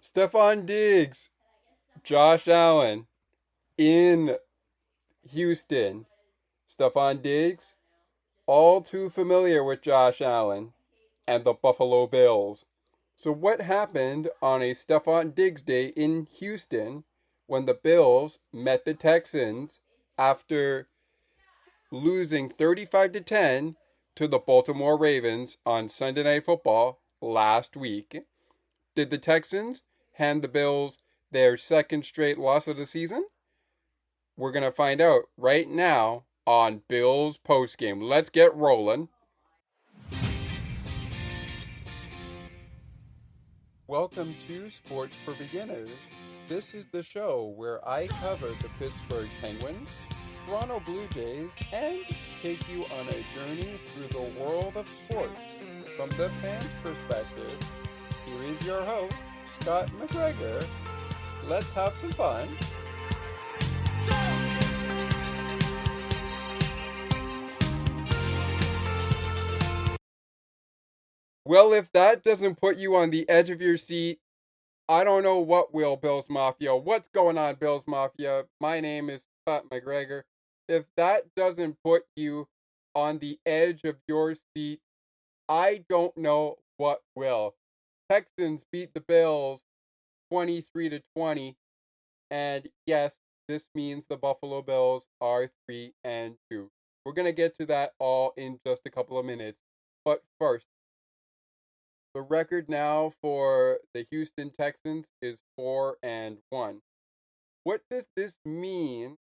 Stefon Diggs, Josh Allen in Houston. Stefon Diggs, all too familiar with Josh Allen and the Buffalo Bills. So, what happened on a Stefon Diggs day in Houston when the Bills met the Texans after losing 35 to 10 to the Baltimore Ravens on Sunday Night Football last week? Did the Texans hand the Bills their second straight loss of the season? We're going to find out right now on Bills postgame. Let's get rolling. Welcome to Sports for Beginners. This is the show where I cover the Pittsburgh Penguins, Toronto Blue Jays, and take you on a journey through the world of sports. From the fans' perspective, here is your host, Scott McGregor. Let's have some fun. Well, if that doesn't put you on the edge of your seat, I don't know what will, Bills Mafia. What's going on, Bills Mafia? My name is Scott McGregor. If that doesn't put you on the edge of your seat, I don't know what will. Texans beat the Bills 23 to 20, and yes, this means the Buffalo Bills are 3 and 2. We're going to get to that all in just a couple of minutes. But first, the record now for the Houston Texans is 4 and 1. What does this mean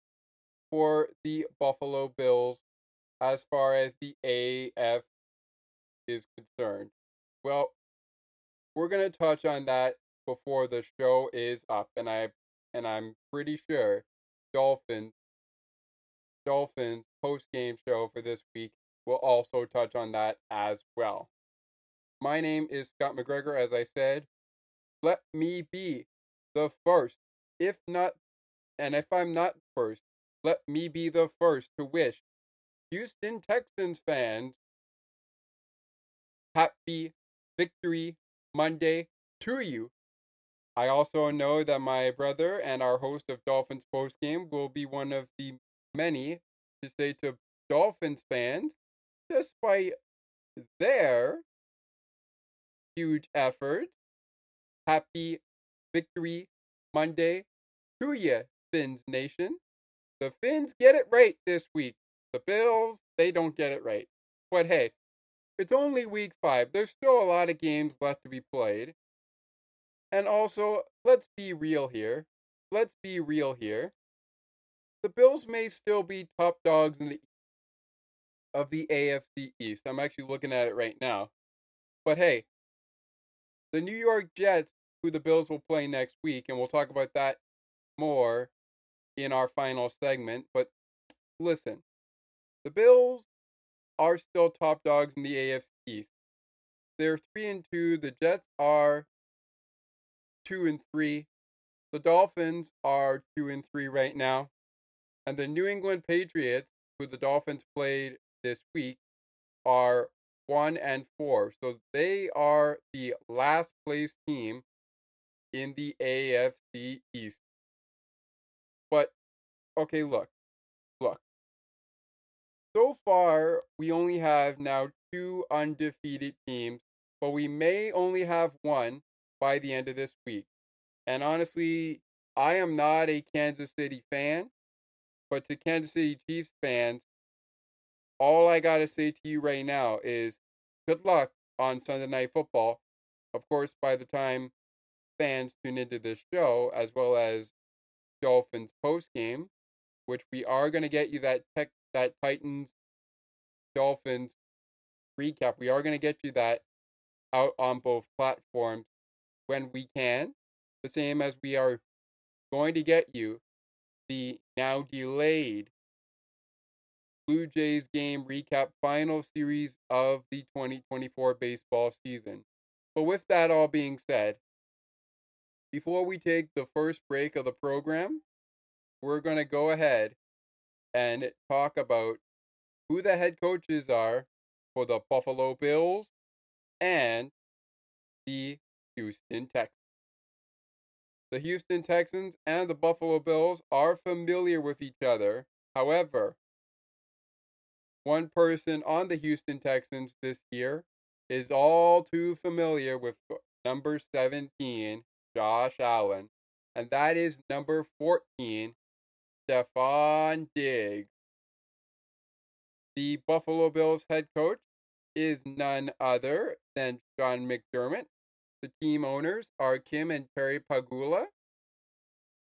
for the Buffalo Bills as far as the AF is concerned? Well, we're going to touch on that before the show is up, and I'm pretty sure Dolphins post game show for this week will also touch on that as well. My name is Scott McGregor, as I said. Let me be the first, if not, and if I'm not first, let me be the first to wish Houston Texans fans happy Victory Monday to you. I also know that my brother and our host of Dolphins postgame will be one of the many to say to Dolphins fans, despite their huge efforts, happy Victory Monday to you, Fins Nation. The Fins get it right this week. The Bills, they don't get it right. But hey, it's only week 5. There's still a lot of games left to be played. And also, let's be real here. Let's be real here. The Bills may still be top dogs of the AFC East. I'm actually looking at it right now. But hey, the New York Jets, who the Bills will play next week, and we'll talk about that more in our final segment. But listen, the Bills are still top dogs in the AFC East. They're 3 and 2. The Jets are 2 and 3. The Dolphins are 2 and 3 right now. And the New England Patriots, who the Dolphins played this week, are 1 and 4. So they are the last place team in the AFC East. But okay, look. So far, we only have now 2 undefeated teams, but we may only have one by the end of this week. And honestly, I am not a Kansas City fan, but to Kansas City Chiefs fans, all I got to say to you right now is good luck on Sunday Night Football. Of course, by the time fans tune into this show, as well as Dolphins post game, which we are going to get you that Titans Dolphins recap. We are going to get you that out on both platforms when we can. The same as we are going to get you the now delayed Blue Jays game recap final series of the 2024 baseball season. But with that all being said, before we take the first break of the program, we're going to go ahead and talk about who the head coaches are for the Buffalo Bills and the Houston Texans. The Houston Texans and the Buffalo Bills are familiar with each other. However, one person on the Houston Texans this year is all too familiar with number 17, Josh Allen, and that is number 14, Stefon Diggs. The Buffalo Bills head coach is none other than Sean McDermott. The team owners are Kim and Terry Pagula.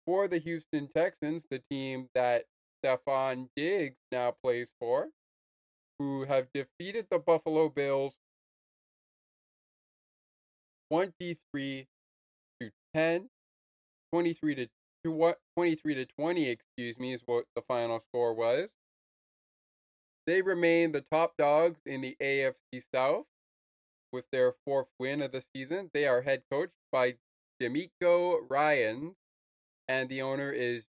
For the Houston Texans, the team that Stefon Diggs now plays for, who have defeated the Buffalo Bills 23 to 10, 23 to 23 to 20, excuse me, is what the final score was. They remain the top dogs in the AFC South with their fourth win of the season. They are head coached by D'Amico Ryans, and the owner is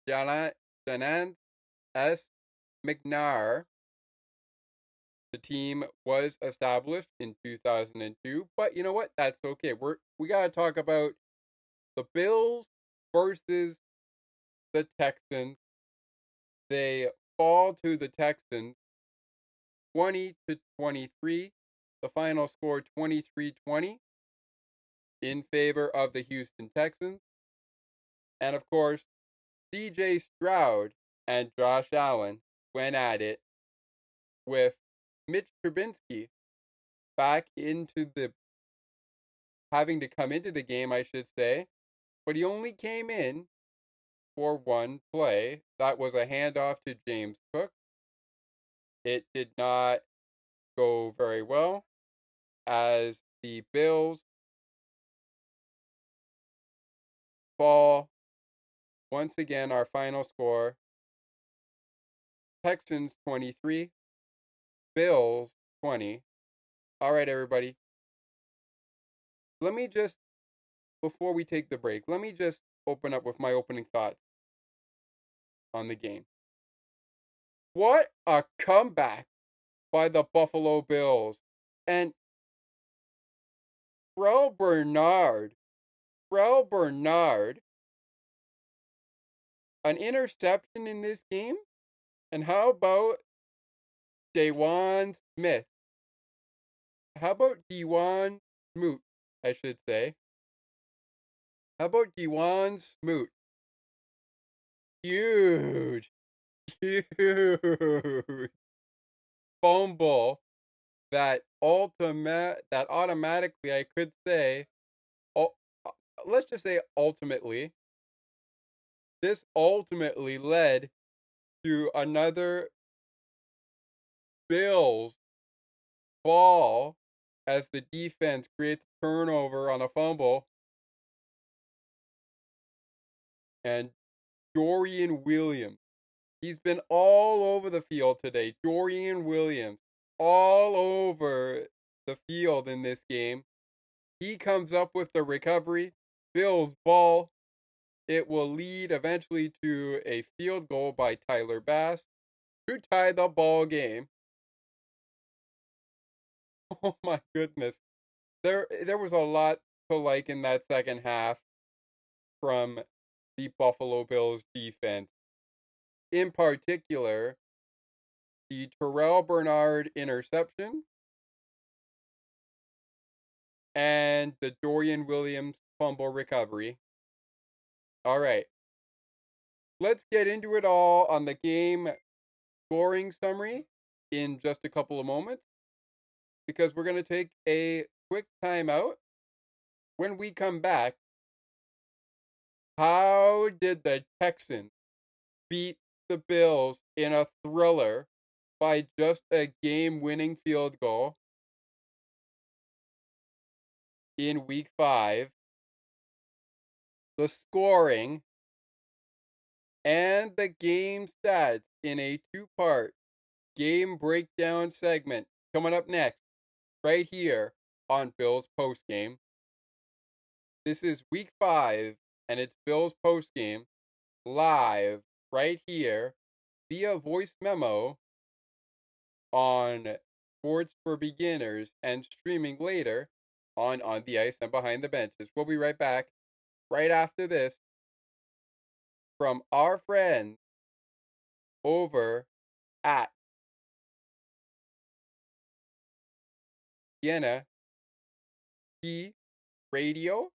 Janan S. McNair. The team was established in 2002, but you know what? That's okay. We got to talk about the Bills versus the Texans. They fall to the Texans 20 to 23. The final score 23-20 in favor of the Houston Texans. And of course, CJ Stroud and Josh Allen went at it with Mitch Trubinsky back into the having to come into the game, I should say. But he only came in for one play. That was a handoff to James Cook. It did not go very well as the Bills fall. Once again, our final score Texans 23, Bills 20. All right, everybody. Let me just, before we take the break, let me just open up with my opening thoughts on the game. What a comeback by the Buffalo Bills. And Frel Bernard, an interception in this game? And how about Dewan Smith? How about Dewan Smoot, I should say? How about Dewan Smoot? Huge, huge fumble that automatically I could say, oh, let's just say ultimately, this ultimately led to another Bills ball as the defense creates a turnover on a fumble. And Dorian Williams, he's been all over the field today. Dorian Williams, all over the field in this game. He comes up with the recovery. Bills ball. It will lead eventually to a field goal by Tyler Bass to tie the ball game. Oh my goodness. There was a lot to like in that second half from the Buffalo Bills defense. In particular, the Terrell Bernard interception and the Dorian Williams fumble recovery. All right. Let's get into it all on the game scoring summary in just a couple of moments because we're going to take a quick timeout. When we come back, how did the Texans beat the Bills in a thriller by just a game-winning field goal in Week 5? The scoring and the game stats in a two-part game breakdown segment coming up next, right here on Bills Postgame. This is Week 5, and it's Bills Postgame live right here via voice memo on Sports for Beginners and streaming later on the Ice and Behind the Benches. We'll be right back. right after this from our friends over at Vienna T Radio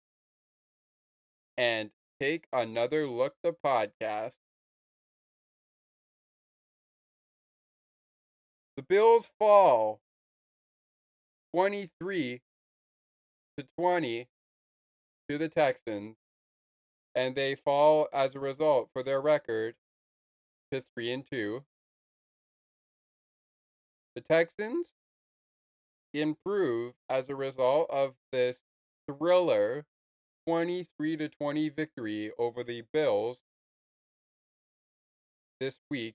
and Take Another Look the podcast. The Bills fall 23-20 to the Texans, and they fall as a result for their record to 3-2. The Texans improve as a result of this thriller 23-20 victory over the Bills this week.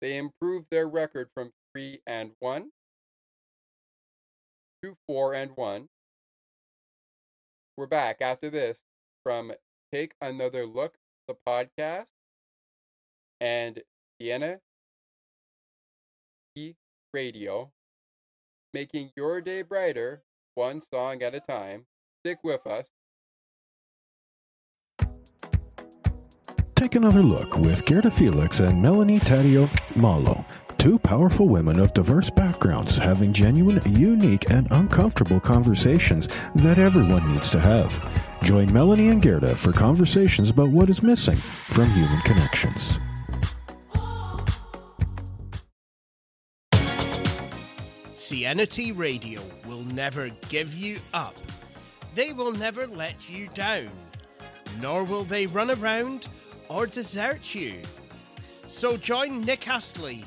They improved their record from 3-1 to 4-1. We're back after this from Take Another Look, the podcast, and Vienna Radio, making your day brighter, one song at a time. Stick with us. Take Another Look with Gerda Felix and Melanie Taddeo Malo, two powerful women of diverse backgrounds having genuine, unique, and uncomfortable conversations that everyone needs to have. Join Melanie and Gerda for conversations about what is missing from human connections. Cianity Radio will never give you up. They will never let you down. Nor will they run around or desert you. So join Nick Astley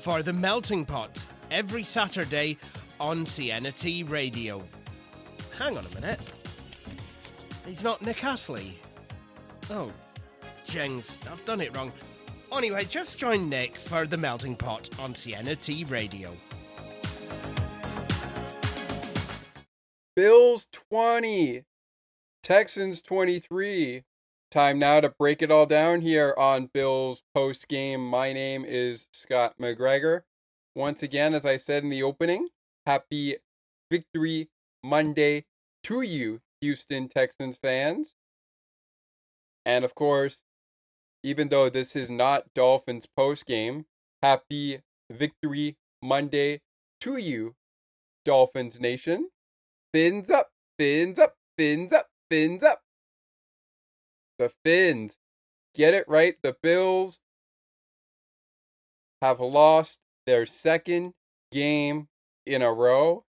for The Melting Pot every Saturday on Cianity Radio. Hang on a minute. He's not Nick Astley. Oh, jings, I've done it wrong. Anyway, just join Nick for The Melting Pot on Cianity Radio. Bills 20, Texans 23. Time now to break it all down here on Bills post game. My name is Scott McGregor. Once again, as I said in the opening, happy Victory Monday to you, Houston Texans fans. And of course, even though this is not Dolphins post game, happy Victory Monday to you, Dolphins Nation. Fins up, fins up, fins up, fins up. The Fins. Get it right. The Bills have lost their second game in a row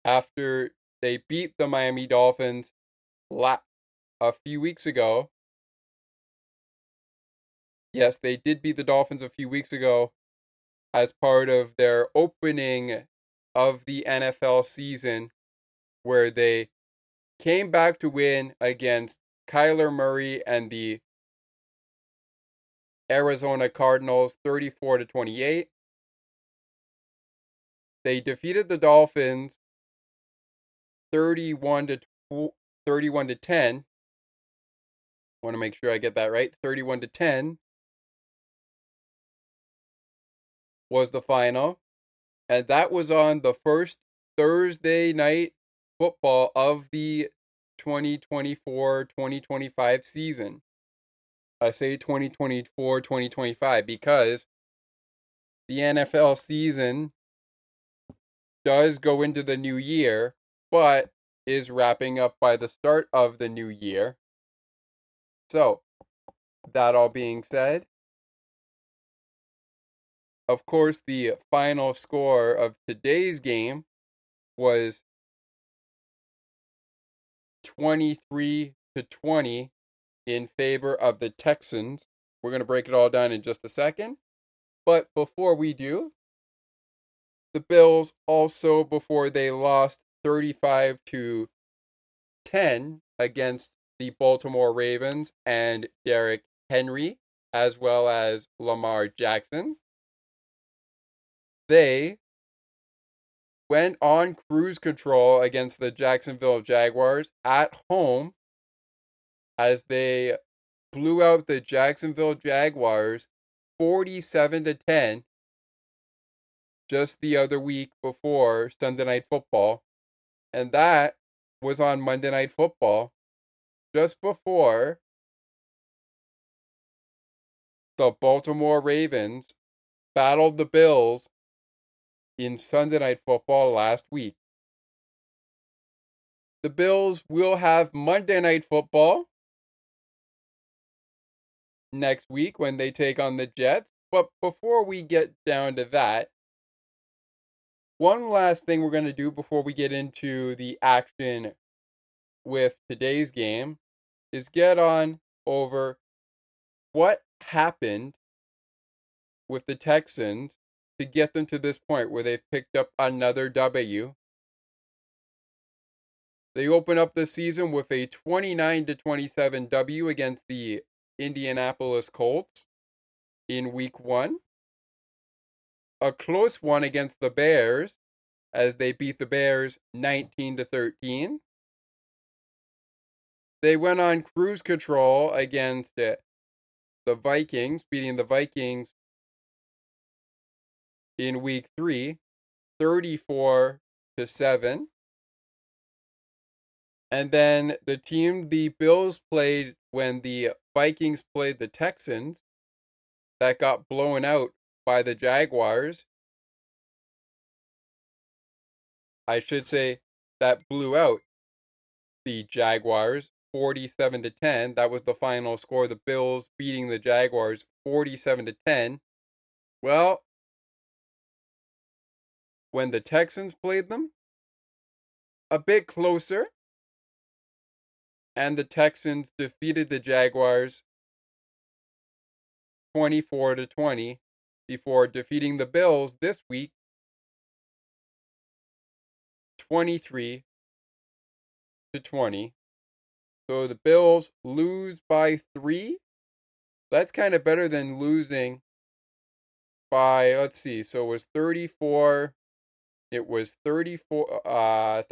after they beat the Miami Dolphins a few weeks ago. Yes, they did beat the Dolphins a few weeks ago as part of their opening of the NFL season, where they came back to win against Kyler Murray and the Arizona Cardinals 34-28. They defeated the Dolphins 31-10. Want to make sure I get that right. 31-10 was the final. And that was on the first Thursday night football of the 2024-2025 season. I say 2024-2025 because the NFL season does go into the new year, but is wrapping up by the start of the new year. So, that all being said, of course, the final score of today's game was 23-20 in favor of the Texans. We're going to break it all down in just a second. But before we do, the Bills also, before they lost 35-10 against the Baltimore Ravens and Derrick Henry, as well as Lamar Jackson, they went on cruise control against the Jacksonville Jaguars at home as they blew out the Jacksonville Jaguars 47-10 just the other week before Sunday Night Football. And that was on Monday Night Football. just before the Baltimore Ravens battled the Bills in Sunday Night Football last week. The Bills will have Monday Night Football next week when they take on the Jets. But before we get down to that, one last thing we're going to do before we get into the action with today's game is get on over what happened with the Texans to get them to this point where they've picked up another W. They open up the season with a 29-27 W against the Indianapolis Colts in week 1. A close one against the Bears as they beat the Bears 19-13. They went on cruise control against the Vikings, beating the Vikings in week 3, 34-7. And then the team the Bills played when the Vikings played the Texans that got blown out by the Jaguars. I should say that blew out the Jaguars 47-10. That was the final score. The Bills beating the Jaguars 47-10. Well, when the Texans played them, a bit closer, and the Texans defeated the Jaguars 24-20 before defeating the Bills this week 23-20. So the Bills lose by 3. That's kind of better than losing by, let's see, so it was 34, it was 35,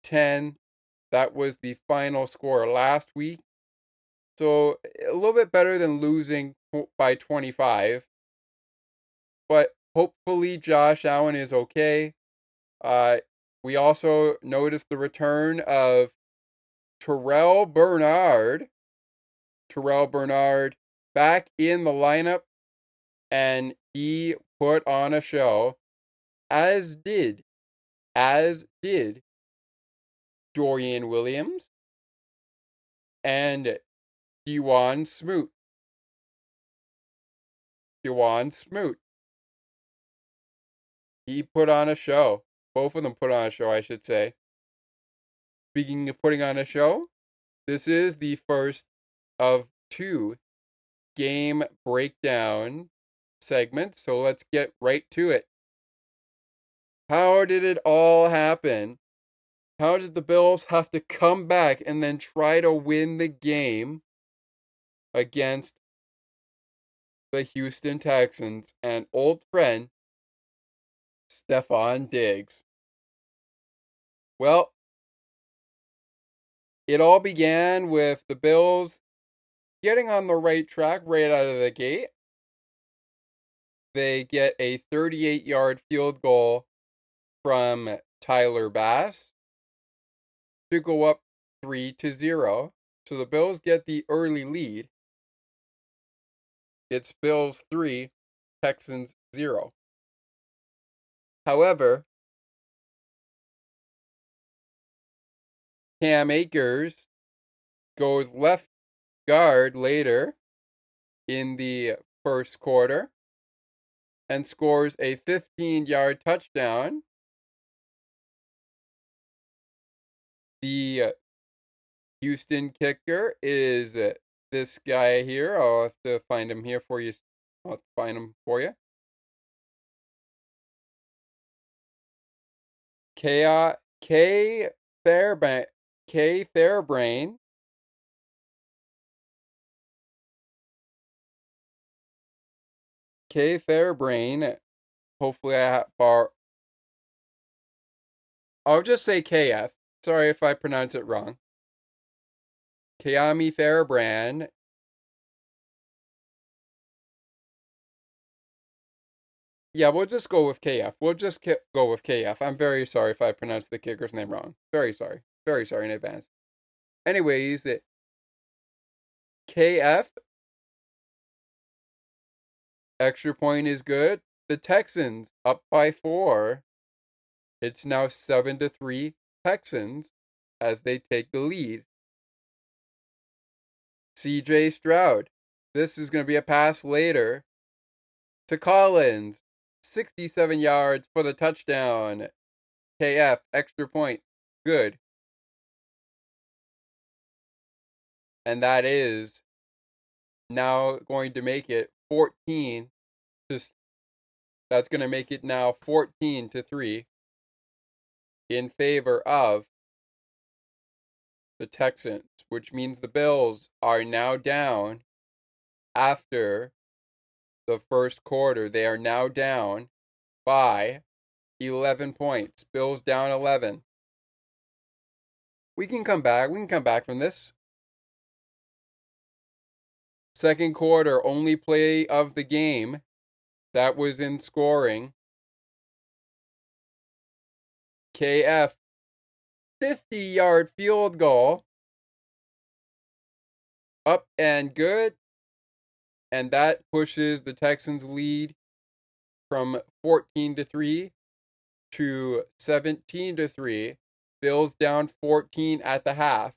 10. That was the final score last week. So a little bit better than losing by 25. But hopefully Josh Allen is okay. We also noticed the return of Terrell Bernard. Terrell Bernard back in the lineup, and he put on a show, as did Dorian Williams and Dewan Smoot. He put on a show. Both of them put on a show, I should say. Speaking of putting on a show, this is the first of 2 game breakdown segments, so let's get right to it. How did it all happen? How did the Bills have to come back and then try to win the game against the Houston Texans and old friend Stefon Diggs? Well, it all began with the Bills getting on the right track right out of the gate. They get a 38-yard field goal from Tyler Bass to go up 3-0. So the Bills get the early lead. It's Bills 3, Texans 0. However, Cam Akers goes left guard later in the first quarter and scores a 15-yard touchdown. The Houston kicker is this guy here. I'll have to find him here for you. I'll have to find him for you. K. Fairbrain. K. Fairbrain. Hopefully I'll just say KF. Sorry if I pronounce it wrong. Kayami Fairbrand. Yeah, we'll just go with KF. We'll just go with KF. I'm very sorry if I pronounced the kicker's name wrong. Very sorry. Very sorry in advance. Anyways, KF, extra point is good. The Texans up by 4. It's now 7-3 Texans as they take the lead. CJ Stroud. This is going to be a pass later to Collins. 67 yards for the touchdown. KF, extra point. Good. And that is now going to make it 14 to that's going to make it now 14-3 in favor of the Texans, which means the Bills are now down after the first quarter. They are now down by 11 points. Bills down 11. We can come back. We can come back from this. Second quarter, only play of the game that was in scoring. KF, 50-yard field goal. Up and good. And that pushes the Texans' lead from 14-3 to 17-3. Bills down 14 at the half.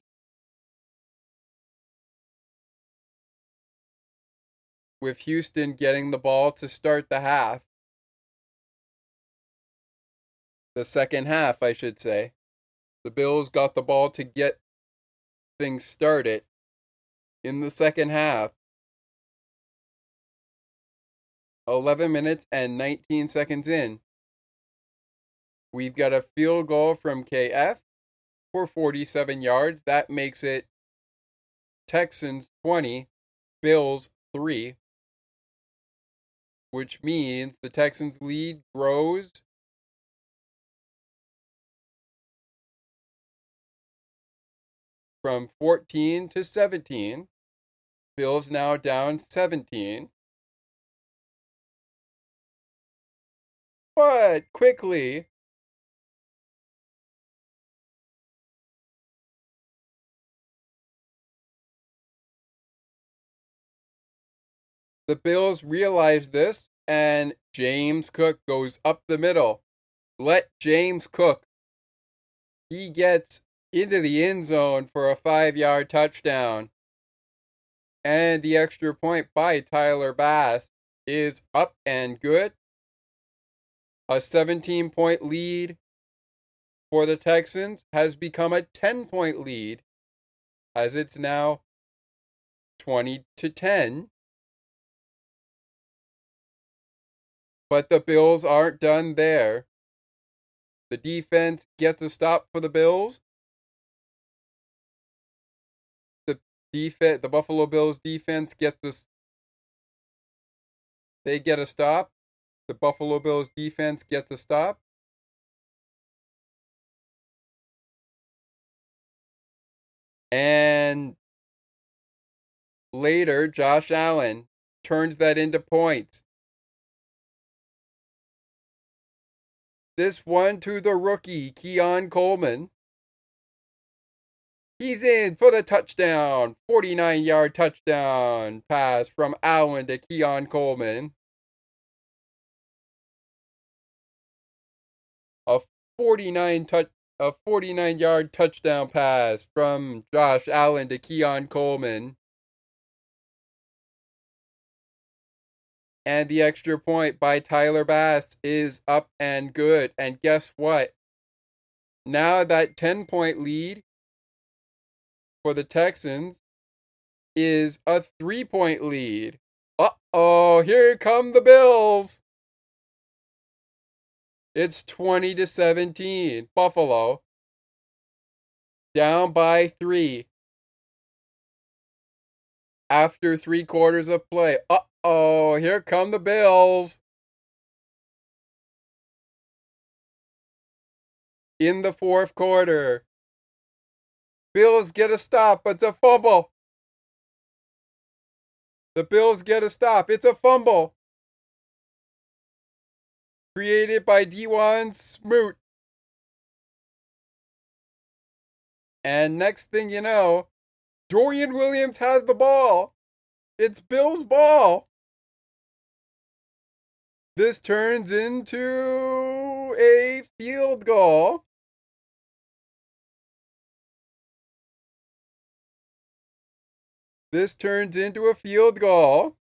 With Houston getting the ball to start the half. The second half, I should say. The Bills got the ball to get things started in the second half. 11 minutes and 19 seconds in. We've got a field goal from KF for 47 yards. That makes it Texans 20, Bills 3. Which means the Texans' lead grows from 14 to 17. Bills now down 17. But quickly, the Bills realize this, and James Cook goes up the middle. Let James cook. He gets into the end zone for a 5-yard touchdown. And the extra point by Tyler Bass is up and good. A 17-point lead for the Texans has become a 10-point lead, as it's now 20-10. But the Bills aren't done there. The defense gets a stop for the Bills. The Buffalo Bills defense gets this. They get a stop. The Buffalo Bills defense gets a stop. And later, Josh Allen turns that into points. This one to the rookie, Keon Coleman. He's in for the touchdown. 49-yard touchdown pass from Allen to Keon Coleman. A 49-yard touchdown pass from Josh Allen to Keon Coleman. And the extra point by Tyler Bass is up and good. And guess what? Now that 10-point lead for the Texans is a 3-point lead. Uh-oh, here come the Bills. It's 20-17. Buffalo down by 3 after 3 quarters of play. Uh-oh, here come the Bills. In the fourth quarter. Bills get a stop, but it's a fumble. The Bills get a stop. It's a fumble. Created by D1 Smoot. And next thing you know, Dorian Williams has the ball. It's Bill's ball. This turns into a field goal. This turns into a field goal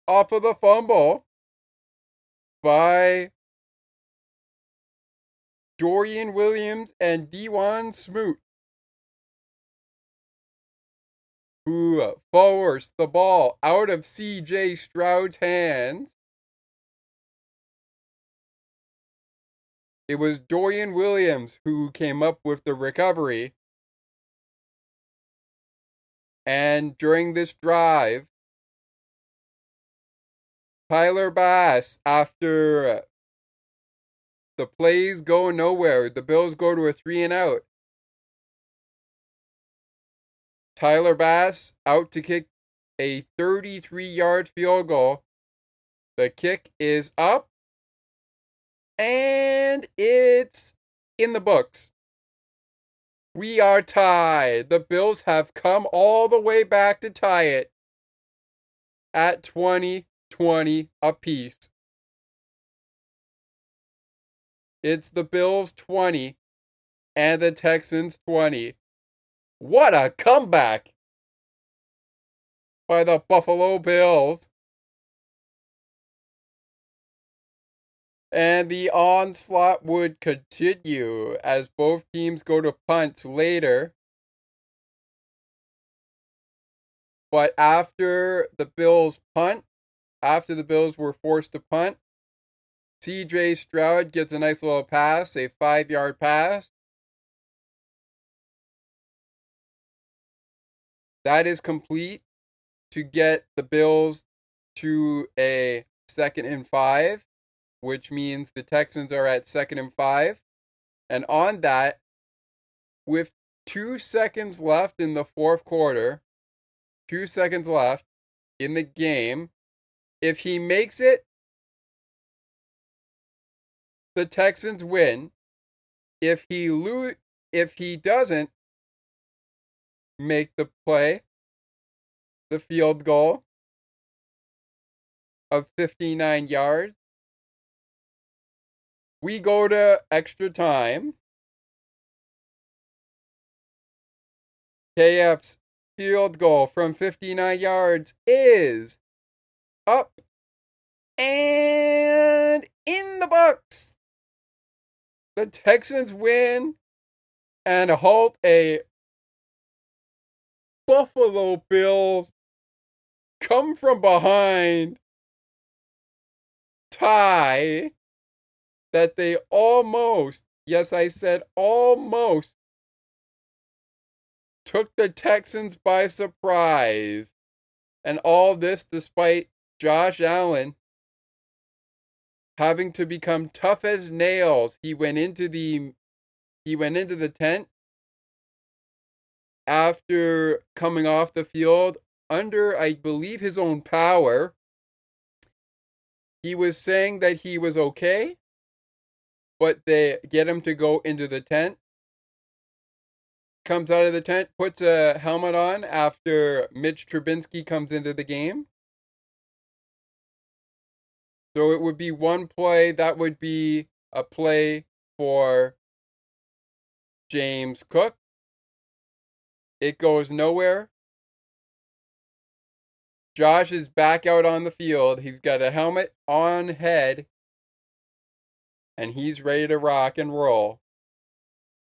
off of the fumble by Dorian Williams and Dewan Smoot, who forced the ball out of C.J. Stroud's hands. It was Dorian Williams who came up with the recovery. And during this drive, Tyler Bass, after the plays go nowhere, the Bills go to a 3-and-out. Tyler Bass out to kick a 33-yard field goal. The kick is up, and it's in the books. We are tied. The Bills have come all the way back to tie it at 20-20 apiece. It's the Bills 20 and the Texans 20. What a comeback by the Buffalo Bills. And the onslaught would continue as both teams go to punts later. But after the Bills punt, after the Bills were forced to punt, C.J. Stroud gets a nice little pass, a 5-yard pass. That is complete to get the Bills to a 2nd and 5, which means the Texans are at 2nd and 5. And on that, with 2 seconds left in the fourth quarter, 2 seconds left in the game, if he makes it, the Texans win. If he doesn't make the play, the field goal of 59 yards, we go to extra time. KF's field goal from 59 yards is up and in the books. The Texans win and halt a Buffalo Bills come from behind tie that they almost, yes, I said almost, took the Texans by surprise. And all this despite Josh Allen having to become tough as nails. He went into the tent after coming off the field under, I believe, his own power. He was saying that he was okay, but they get him to go into the tent. Comes out of the tent, puts a helmet on after Mitch Trubisky comes into the game. So it would be one play. That would be a play for James Cook. It goes nowhere. Josh is back out on the field. He's got a helmet on head. And he's ready to rock and roll.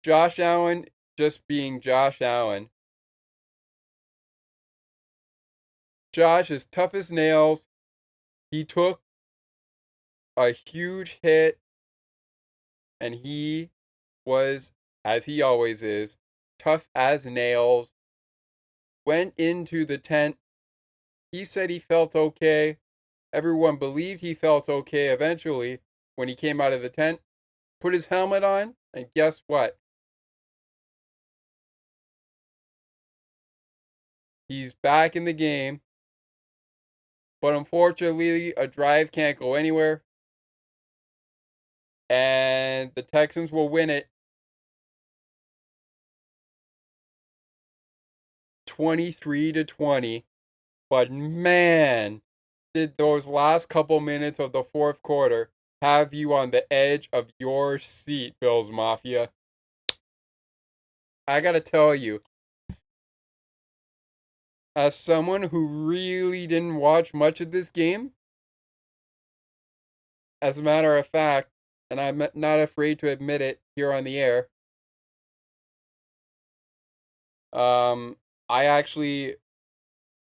Josh Allen just being Josh Allen. Josh is tough as nails. He took a huge hit. And he was, as he always is, tough as nails. Went into the tent. He said he felt okay. Everyone believed he felt okay eventually when he came out of the tent. Put his helmet on, and guess what? He's back in the game. But unfortunately, a drive can't go anywhere. And the Texans will win it 23-20. But man, did those last couple minutes of the fourth quarter have you on the edge of your seat, Bills Mafia. I gotta tell you, as someone who really didn't watch much of this game, as a matter of fact, and I'm not afraid to admit it here on the air, I actually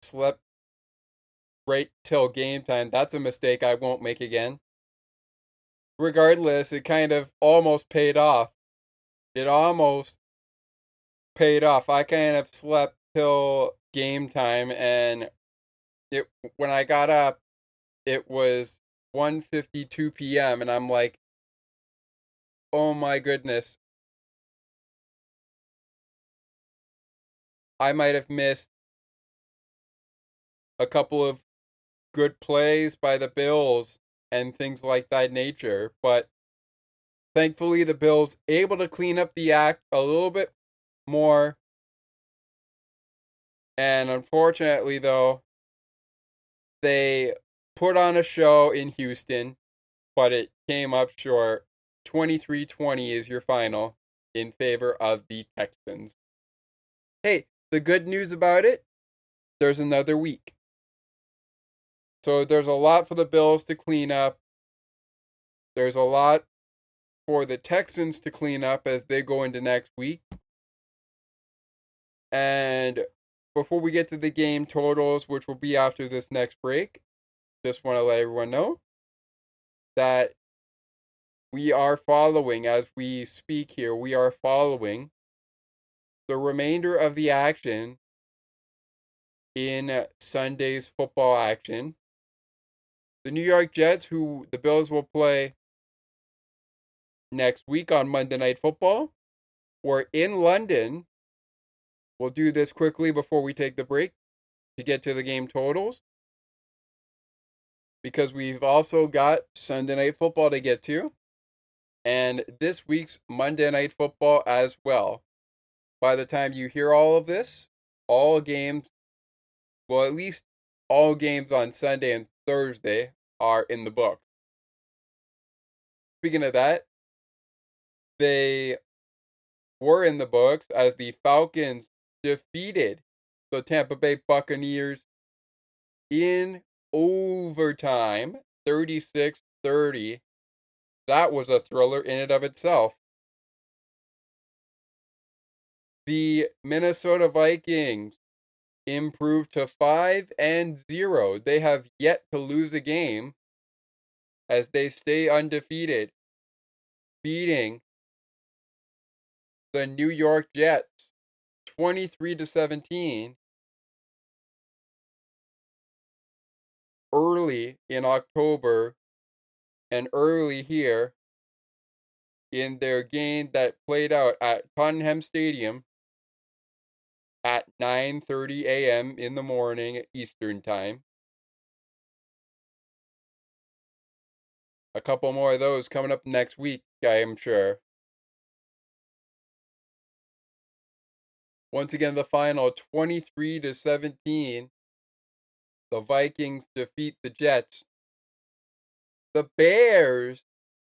slept right till game time. That's a mistake I won't make again. Regardless, it kind of almost paid off. It almost paid off. I kind of slept till game time, and it when I got up, it was 1:52 p.m. and I'm like, "Oh my goodness. I might have missed a couple of good plays by the Bills and things like that nature." But thankfully the Bills able to clean up the act a little bit more. And unfortunately though, they put on a show in Houston, but it came up short. 23-20 is your final in favor of the Texans. Hey, the good news about it, there's another week. So there's a lot for the Bills to clean up. There's a lot for the Texans to clean up as they go into next week. And before we get to the game totals, which will be after this next break, just want to let everyone know that we are following, as we speak here, we are following the remainder of the action in Sunday's football action. The New York Jets, who the Bills will play next week on Monday Night Football, were in London. We'll do this quickly before we take the break to get to the game totals, because we've also got Sunday Night Football to get to, and this week's Monday Night Football as well. By the time you hear all of this, all games, well, at least all games on Sunday and Thursday are in the book. Speaking of that, they were in the books as the Falcons defeated the Tampa Bay Buccaneers in overtime, 36-30. That was a thriller in and of itself. The Minnesota Vikings improved to 5-0. They have yet to lose a game as they stay undefeated, beating the New York Jets 23-17 early in October and early here in their game that played out at Tottenham Stadium at 9:30 a.m. in the morning Eastern Time. A couple more of those coming up next week, I am sure. Once again, the final 23-17. The Vikings defeat the Jets. The Bears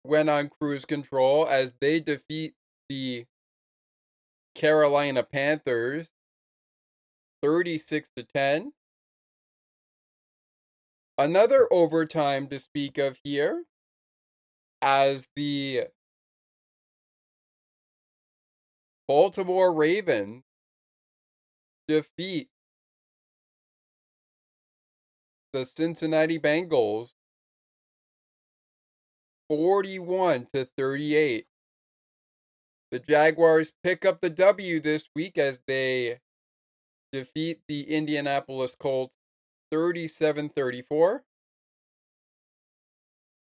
went on cruise control as they defeat the Carolina Panthers 36-10. Another overtime to speak of here as the Baltimore Ravens defeat the Cincinnati Bengals 41-38. The Jaguars pick up the W this week as they defeat the Indianapolis Colts 37-34.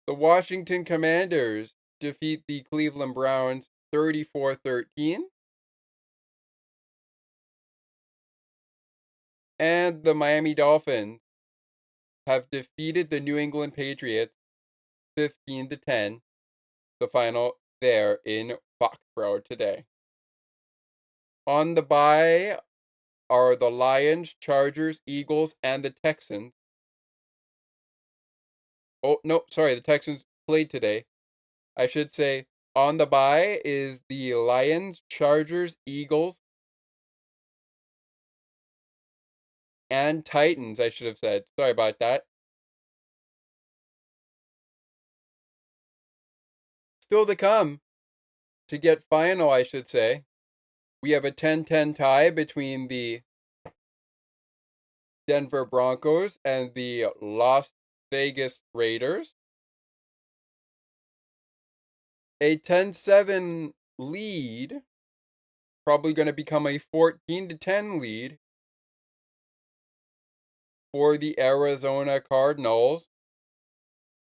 The Washington Commanders defeat the Cleveland Browns 34-13. And the Miami Dolphins have defeated the New England Patriots 15-10. The final there in Foxborough today. On the bye are the Lions, Chargers, Eagles, and the Texans. Oh, no, sorry, the Texans played today. I should say on the bye is the Lions, Chargers, Eagles, and Titans, I should have said. Sorry about that. Still to come to get final, I should say. We have a 10-10 tie between the Denver Broncos and the Las Vegas Raiders. A 10-7 lead, probably going to become a 14-10 lead for the Arizona Cardinals,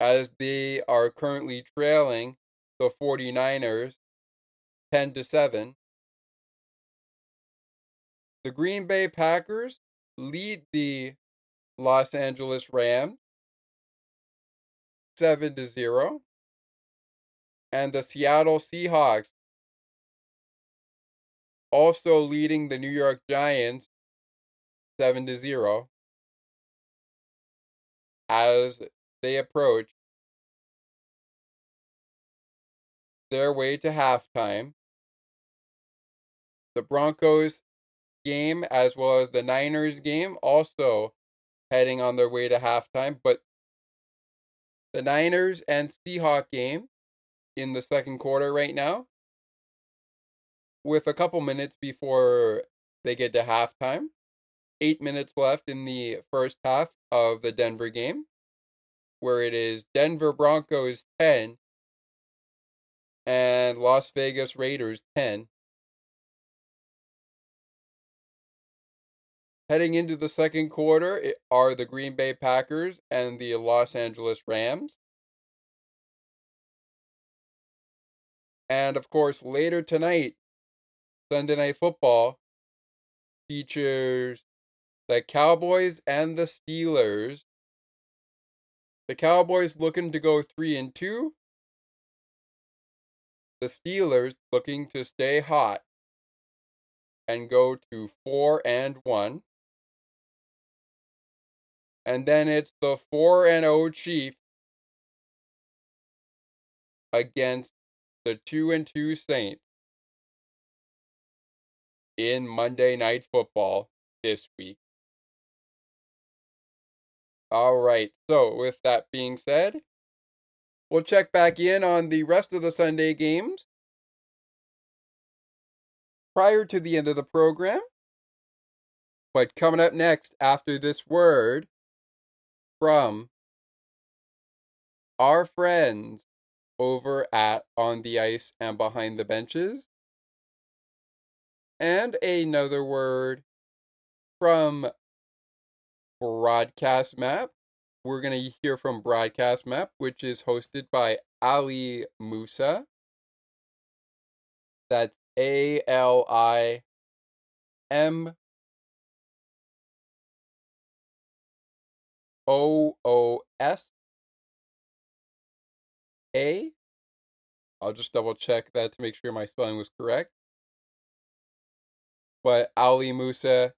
as they are currently trailing the 49ers 10-7. The Green Bay Packers lead the Los Angeles Rams 7-0, and the Seattle Seahawks also leading the New York Giants 7-0 as they approach their way to halftime. The Broncos game as well as the Niners game also heading on their way to halftime, but the Niners and Seahawks game in the second quarter right now, with a couple minutes before they get to halftime. 8 minutes left in the first half of the Denver game, where it is Denver Broncos 10 and Las Vegas Raiders 10. Heading into the second quarter are the Green Bay Packers and the Los Angeles Rams. And of course, later tonight, Sunday Night Football features the Cowboys and the Steelers. The Cowboys looking to go 3-2. The Steelers looking to stay hot and go to 4-1. And then it's the 4-0 Chiefs against the 2-2 Saints in Monday Night Football this week. All right, so with that being said, we'll check back in on the rest of the Sunday games prior to the end of the program. But coming up next after this word from our friends over at On the Ice and Behind the Benches, and another word from Broadcast Map. We're going to hear from Broadcast Map, which is hosted by Ali Musa. That's ALIMOOSA. I'll just double check that to make sure my spelling was correct. But Ali Musa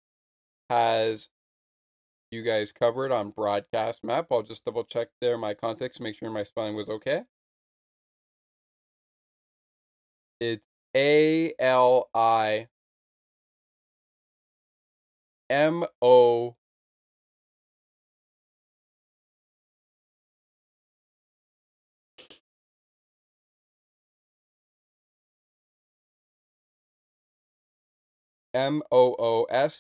has you guys covered on Broadcast Map. I'll just double check there my context to make sure my spelling was okay. It's ALIMOOSA. ALIMOOSA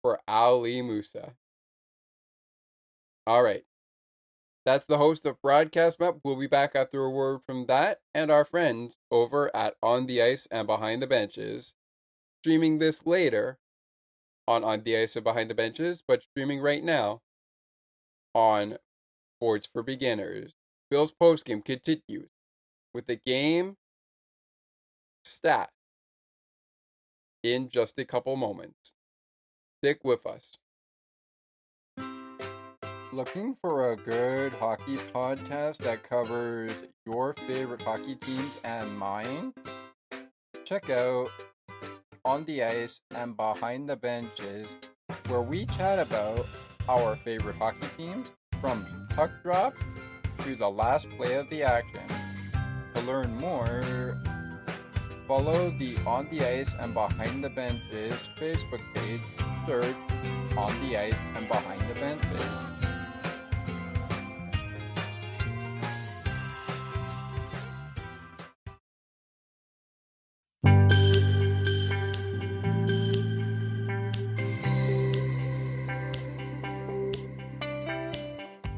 for Ali Musa. All right. That's the host of Broadcast Map. We'll be back after a word from that and our friends over at On the Ice and Behind the Benches. Streaming this later on the Ice and Behind the Benches, but streaming right now on Sports for Beginners. Bill's postgame continues with the game stat in just a couple moments. Stick with us. Looking for a good hockey podcast that covers your favorite hockey teams and mine? Check out On the Ice and Behind the Benches, where we chat about our favorite hockey teams from puck drop to the last play of the action. To learn more, follow the On the Ice and Behind the Benches Facebook page. Search On the Ice and Behind the Benches.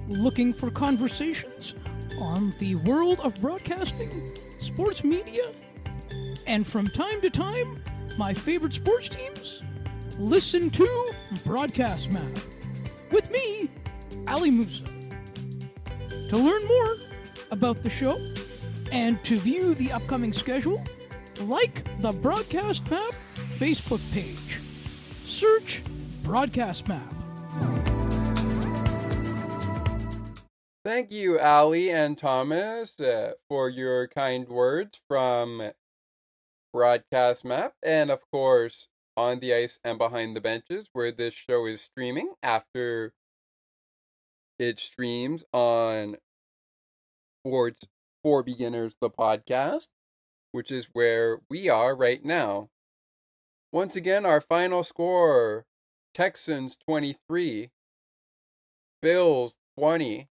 Looking for conversations on the world of broadcasting, sports media, and from time to time, my favorite sports teams? Listen to Broadcast Map with me, Ali Musa. To learn more about the show and to view the upcoming schedule, like the Broadcast Map Facebook page. Search Broadcast Map. Thank you, Ali and Thomas, for your kind words from Broadcast Map, and of course, On the Ice and Behind the Benches, where this show is streaming after it streams on Sports for Beginners, the podcast, which is where we are right now. Once again, our final score, Texans 23, Bills 20.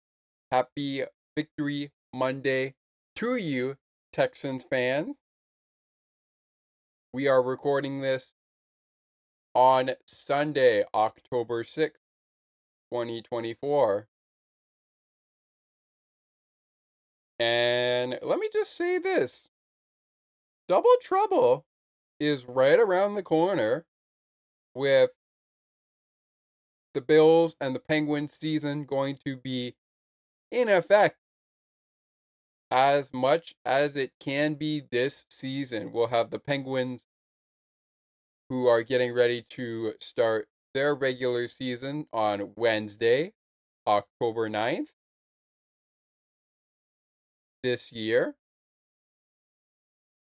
Happy Victory Monday to you, Texans fan. We are recording this on Sunday, October 6th, 2024. And let me just say this. Double trouble is right around the corner with the Bills and the Penguins season going to be in effect as much as it can be this season. We'll have the Penguins, who are getting ready to start their regular season on Wednesday, October 9th this year.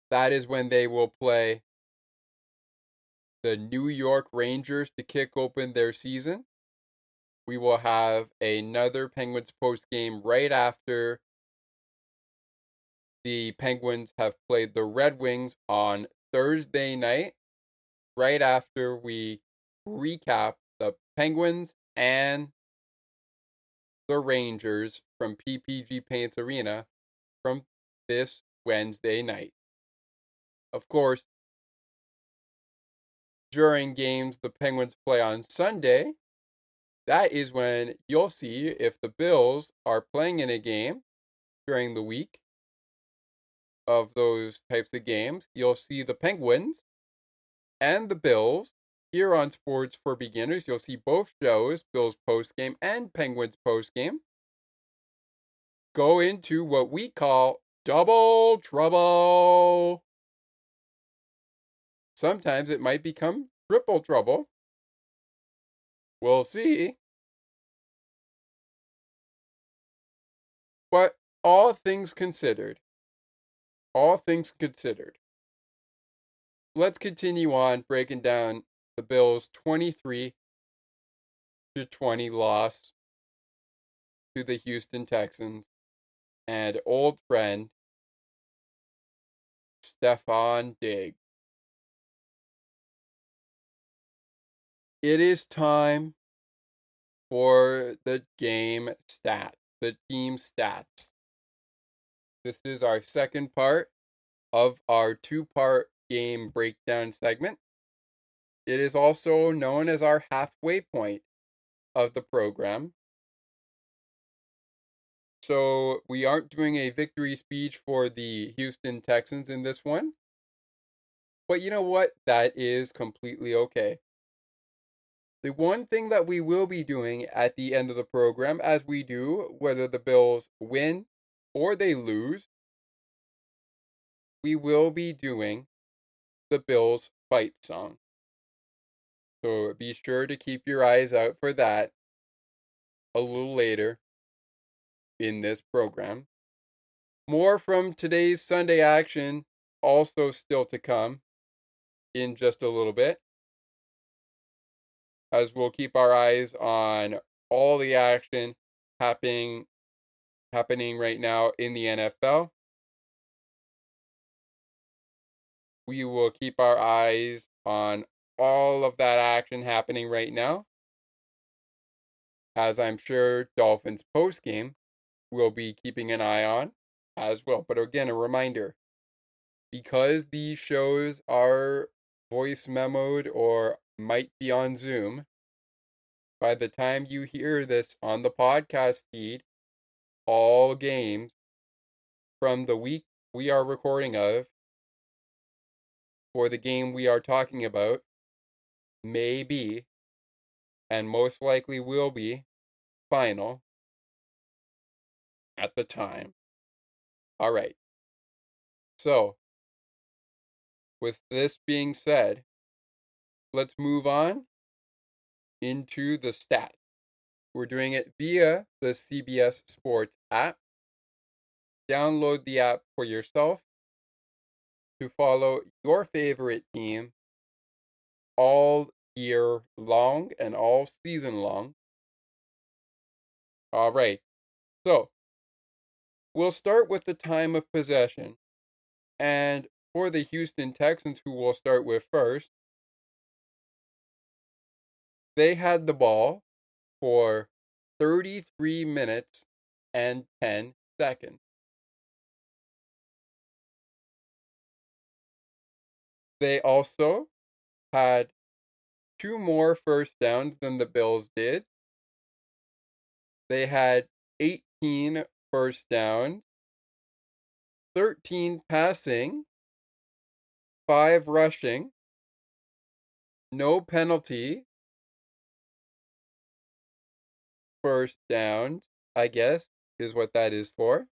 That is when they will play the New York Rangers to kick open their season. We will have another Penguins post game right after the Penguins have played the Red Wings on Thursday night, right after we recap the Penguins and the Rangers from PPG Paints Arena from this Wednesday night. Of course, during games the Penguins play on Sunday, that is when you'll see if the Bills are playing in a game during the week of those types of games. You'll see the Penguins and the Bills here on Sports for Beginners. You'll see both shows, Bills postgame and Penguins postgame, go into what we call double trouble. Sometimes it might become triple trouble. We'll see. But all things considered, let's continue on breaking down the Bills' 23-20 loss to the Houston Texans and old friend Stefon Diggs. It is time for the game stat, the team stats. This is our second part of our two-part game breakdown segment. It is also known as our halfway point of the program. So we aren't doing a victory speech for the Houston Texans in this one. But you know what? That is completely okay. The one thing that we will be doing at the end of the program, as we do, whether the Bills win or they lose, we will be doing the Bills fight song. So be sure to keep your eyes out for that. a little later in this program. More from today's Sunday action also still to come in just a little bit, as we'll keep our eyes on all the action happening right now in the NFL. We will keep our eyes on all of that action happening right now, as I'm sure Dolphins postgame will be keeping an eye on as well. But again, a reminder, because these shows are voice memoed or might be on Zoom, by the time you hear this on the podcast feed, all games from the week we are recording of for the game we are talking about may be, and most likely will be, final at the time. All right. So, with this being said, let's move on into the stats. We're doing it via the CBS Sports app. Download the app for yourself to follow your favorite team all year long and all season long. All right. So, we'll start with the time of possession. And for the Houston Texans, who we'll start with first, they had the ball for 33 minutes and 10 seconds. They also had 2 more first downs than the Bills did. They had 18 first downs, 13 passing, 5 rushing, no penalty first downs, I guess, is what that is for.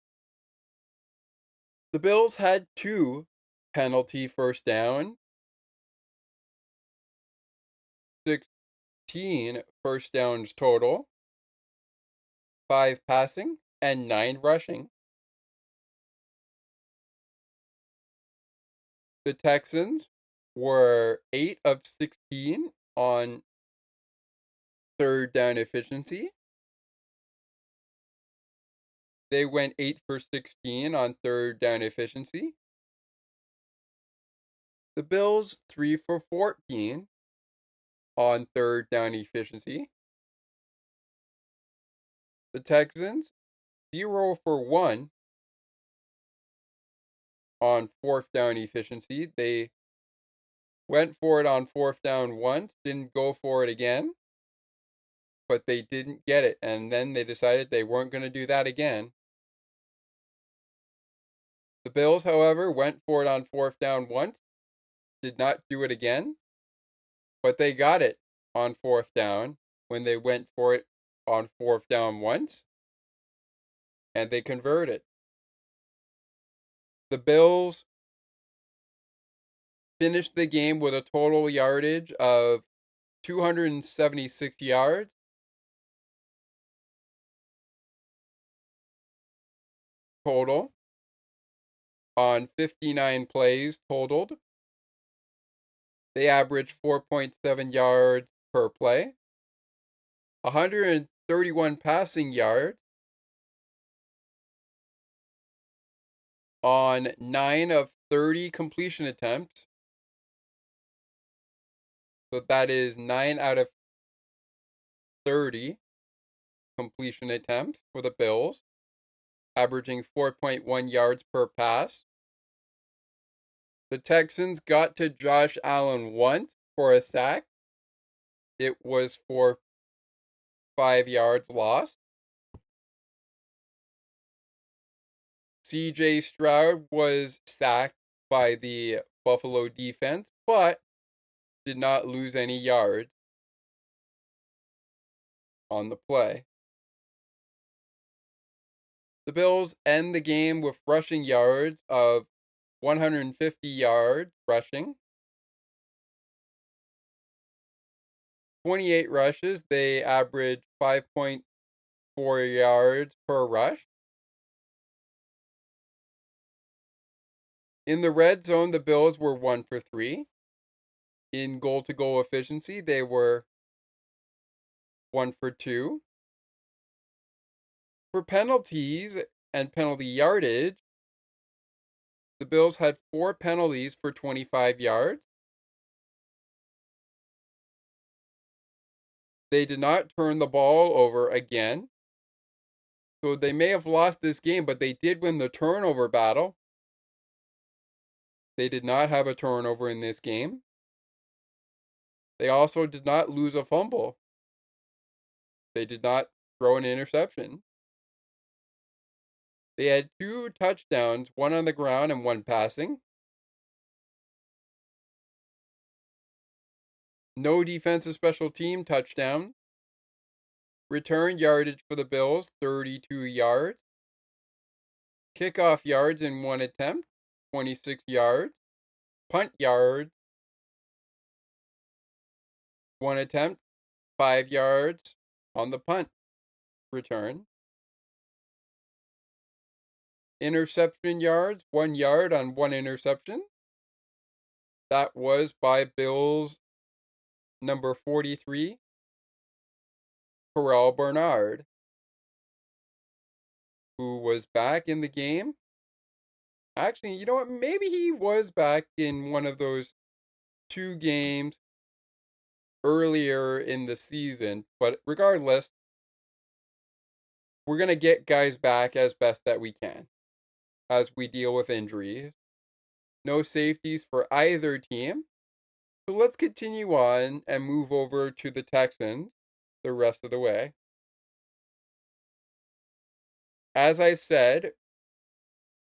The Bills had 2 penalty first down, 16 first downs total, 5 passing, and 9 rushing. The Texans were 8 of 16 on third down efficiency. They went 8 for 16 on third down efficiency. The Bills 3 for 14 on third down efficiency. The Texans 0 for 1 on fourth down efficiency. They went for it on fourth down once, didn't go for it again, but they didn't get it, and then they decided they weren't going to do that again. The Bills, however, went for it on fourth down once, did not do it again, but they got it on fourth down when they went for it on fourth down once, and they converted. The Bills finished the game with a total yardage of 276 yards. Total on 59 plays totaled. They averaged 4.7 yards per play, 131 passing yards on 9 of 30 completion attempts. So that is 9 out of 30 completion attempts for the Bills, averaging 4.1 yards per pass. The Texans got to Josh Allen once for a sack. It was for 5 yards lost. CJ Stroud was sacked by the Buffalo defense, but did not lose any yards on the play. The Bills end the game with rushing yards of 150 yards rushing. 28 rushes. They averaged 2.4 yards per rush. In the red zone, the Bills were 1 for 3. In goal-to-goal efficiency, they were 1 for 2. For penalties and penalty yardage, the Bills had 4 penalties for 25 yards. They did not turn the ball over again. So they may have lost this game, but they did win the turnover battle. They did not have a turnover in this game. They also did not lose a fumble. They did not throw an interception. They had 2 touchdowns, one on the ground and one passing. No defensive special team touchdown. Return yardage for the Bills, 32 yards. Kickoff yards in one attempt, 26 yards. Punt yards, one attempt, 5 yards on the punt return. Interception yards, 1 yard on one interception. That was by Bills number 43, Terrell Bernard, who was back in the game. Actually, you know what? Maybe he was back in one of those 2 games earlier in the season. But regardless, we're going to get guys back as best that we can as we deal with injuries. No safeties for either team. So let's continue on and move over to the Texans the rest of the way. As I said,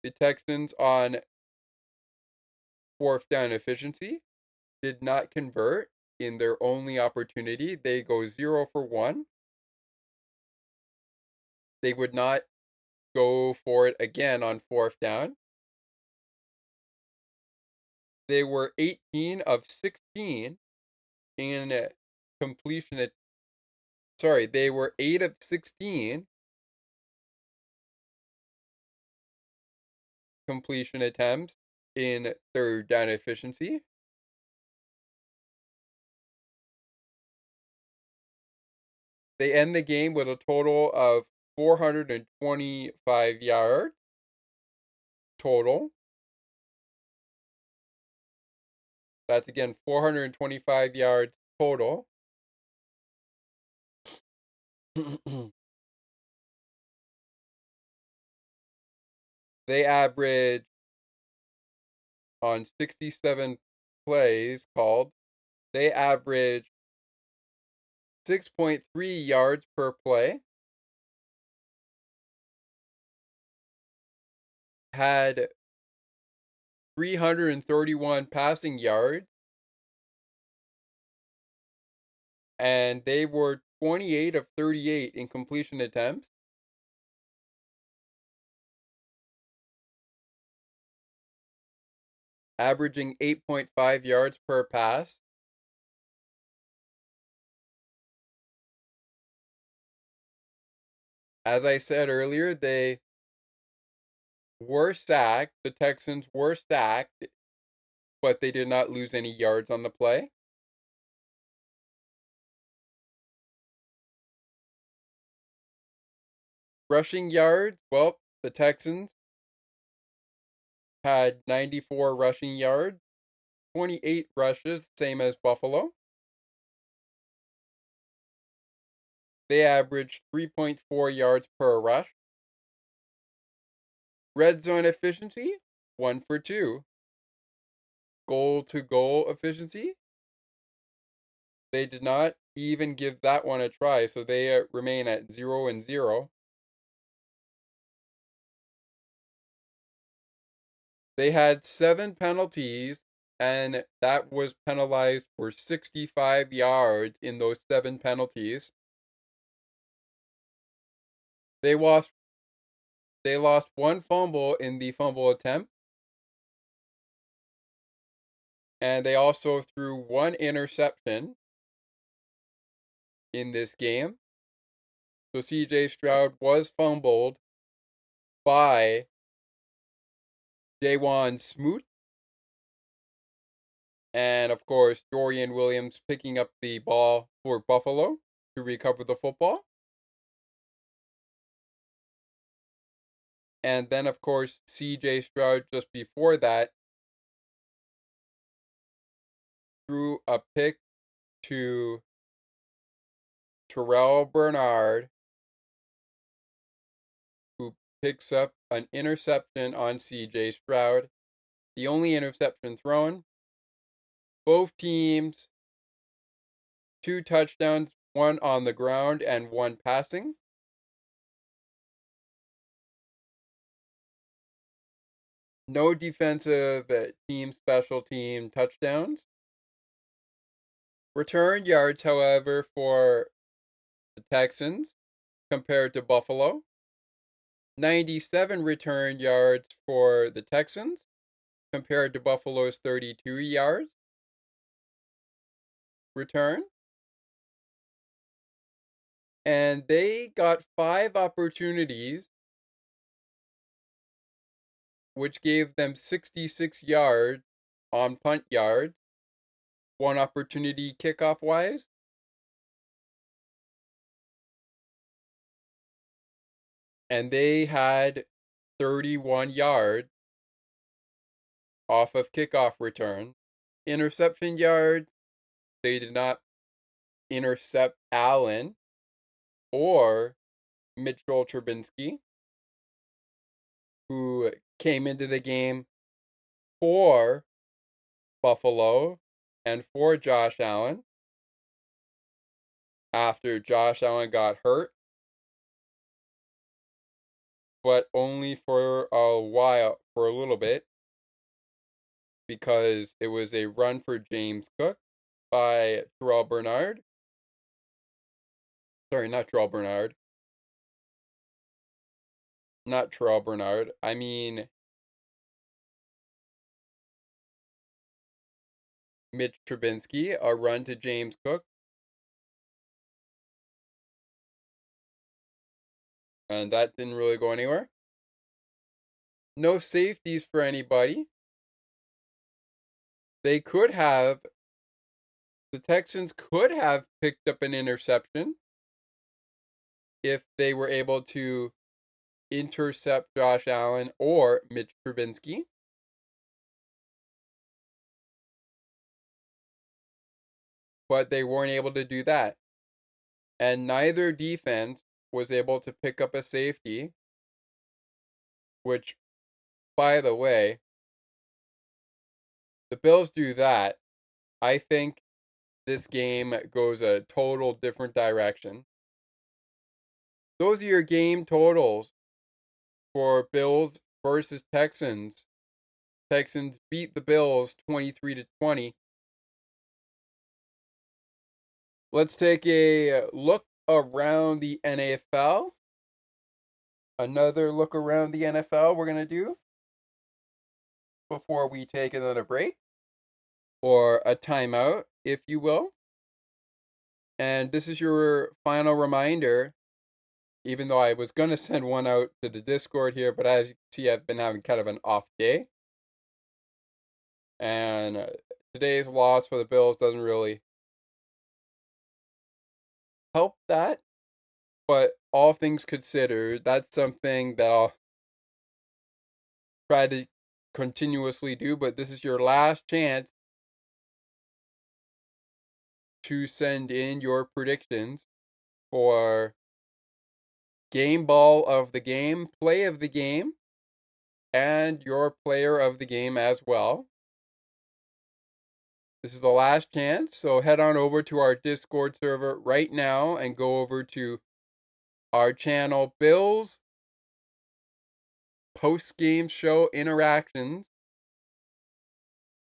the Texans on 4th down efficiency did not convert in their only opportunity. They go 0 for 1. They would not go for it again on 4th down. They were 18 of 16 in completion. They were 8 of 16 completion attempts in 3rd down efficiency. They end the game with a total of 425 yards total. That's again 425 yards total. They average on 67 plays called. They average 6.3 yards per play. Had 331 passing yards. And they were 28 of 38 in completion attempts. Averaging 8.5 yards per pass. As I said earlier, they were sacked. The Texans were sacked, but they did not lose any yards on the play. Rushing yards, well, the Texans had 94 rushing yards, 28 rushes, same as Buffalo. They averaged 3.4 yards per rush. Red zone efficiency, 1 for 2. Goal-to-goal efficiency, they did not even give that one a try, so they remain at 0 and 0. They had 7 penalties, and that was penalized for 65 yards in those 7 penalties. They lost 1 fumble in the fumble attempt. And they also threw 1 interception in this game. So CJ Stroud was fumbled by Jaywan Smoot. And of course, Dorian Williams picking up the ball for Buffalo to recover the football. And then, of course, CJ Stroud just before that threw a pick to Terrell Bernard, who picks up an interception on CJ Stroud. The only interception thrown. Both teams, 2 touchdowns, 1 on the ground and 1 passing. No defensive team special team touchdowns. Return yards, however, for the Texans compared to Buffalo. 97 return yards for the Texans compared to Buffalo's 32 yards return. And they got 5 opportunities, which gave them 66 yards on punt yards, 1 opportunity kickoff wise. And they had 31 yards off of kickoff return. Interception yards, they did not intercept Allen or Mitchell Trubinsky, who came into the game for Buffalo and for Josh Allen after Josh Allen got hurt, but only for a while, for a little bit, because it was a run for James Cook by Terrell Bernard. Sorry, not Terrell Bernard. Not Terrell Bernard. I mean Mitch Trubinsky, a run to James Cook. And that didn't really go anywhere. No safeties for anybody. The Texans could have picked up an interception if they were able to intercept Josh Allen or Mitch Trubinsky. But they weren't able to do that. And neither defense was able to pick up a safety, which, by the way, the Bills do that. I think this game goes a total different direction. Those are your game totals for Bills versus Texans. Texans beat the Bills 23-20. Let's take a look around the NFL. Another look around the NFL we're going to do before we take another break, or a timeout, if you will. And this is your final reminder, even though I was going to send one out to the Discord here, but as you can see, I've been having kind of an off day. And today's loss for the Bills doesn't really help that. But all things considered, that's something that I'll try to continuously do. But this is your last chance to send in your predictions for game ball of the game, play of the game, and your player of the game as well. This is the last chance, so head on over to our Discord server right now and go over to our channel, Bills Post-Game Show Interactions,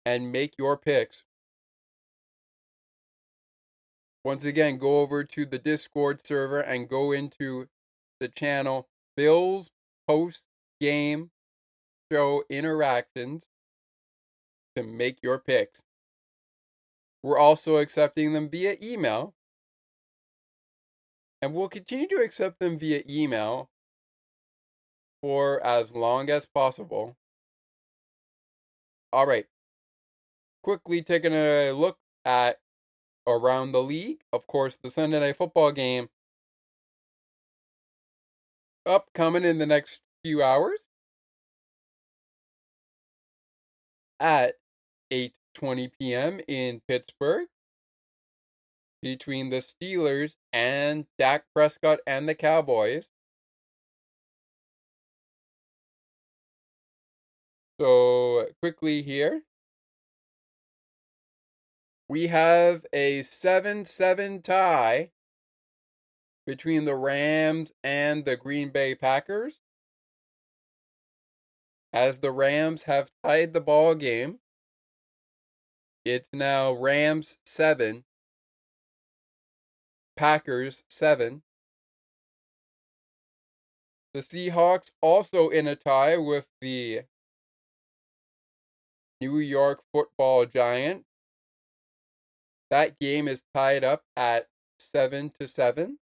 and make your picks. Once again, go over to the Discord server and go into the channel, Bills Post-Game Show Interactions, to make your picks. We're also accepting them via email. and we'll continue to accept them via email for as long as possible. All right. Quickly taking a look at around the league. Of course, the Sunday Night Football game upcoming in the next few hours at 8:20 p.m. in Pittsburgh between the Steelers and Dak Prescott and the Cowboys. So, quickly here, we have a 7-7 tie between the Rams and the Green Bay Packers, as the Rams have tied the ball game. It's now Rams 7, Packers 7. The Seahawks also in a tie with the New York Football Giants. That game is tied up at 7-7.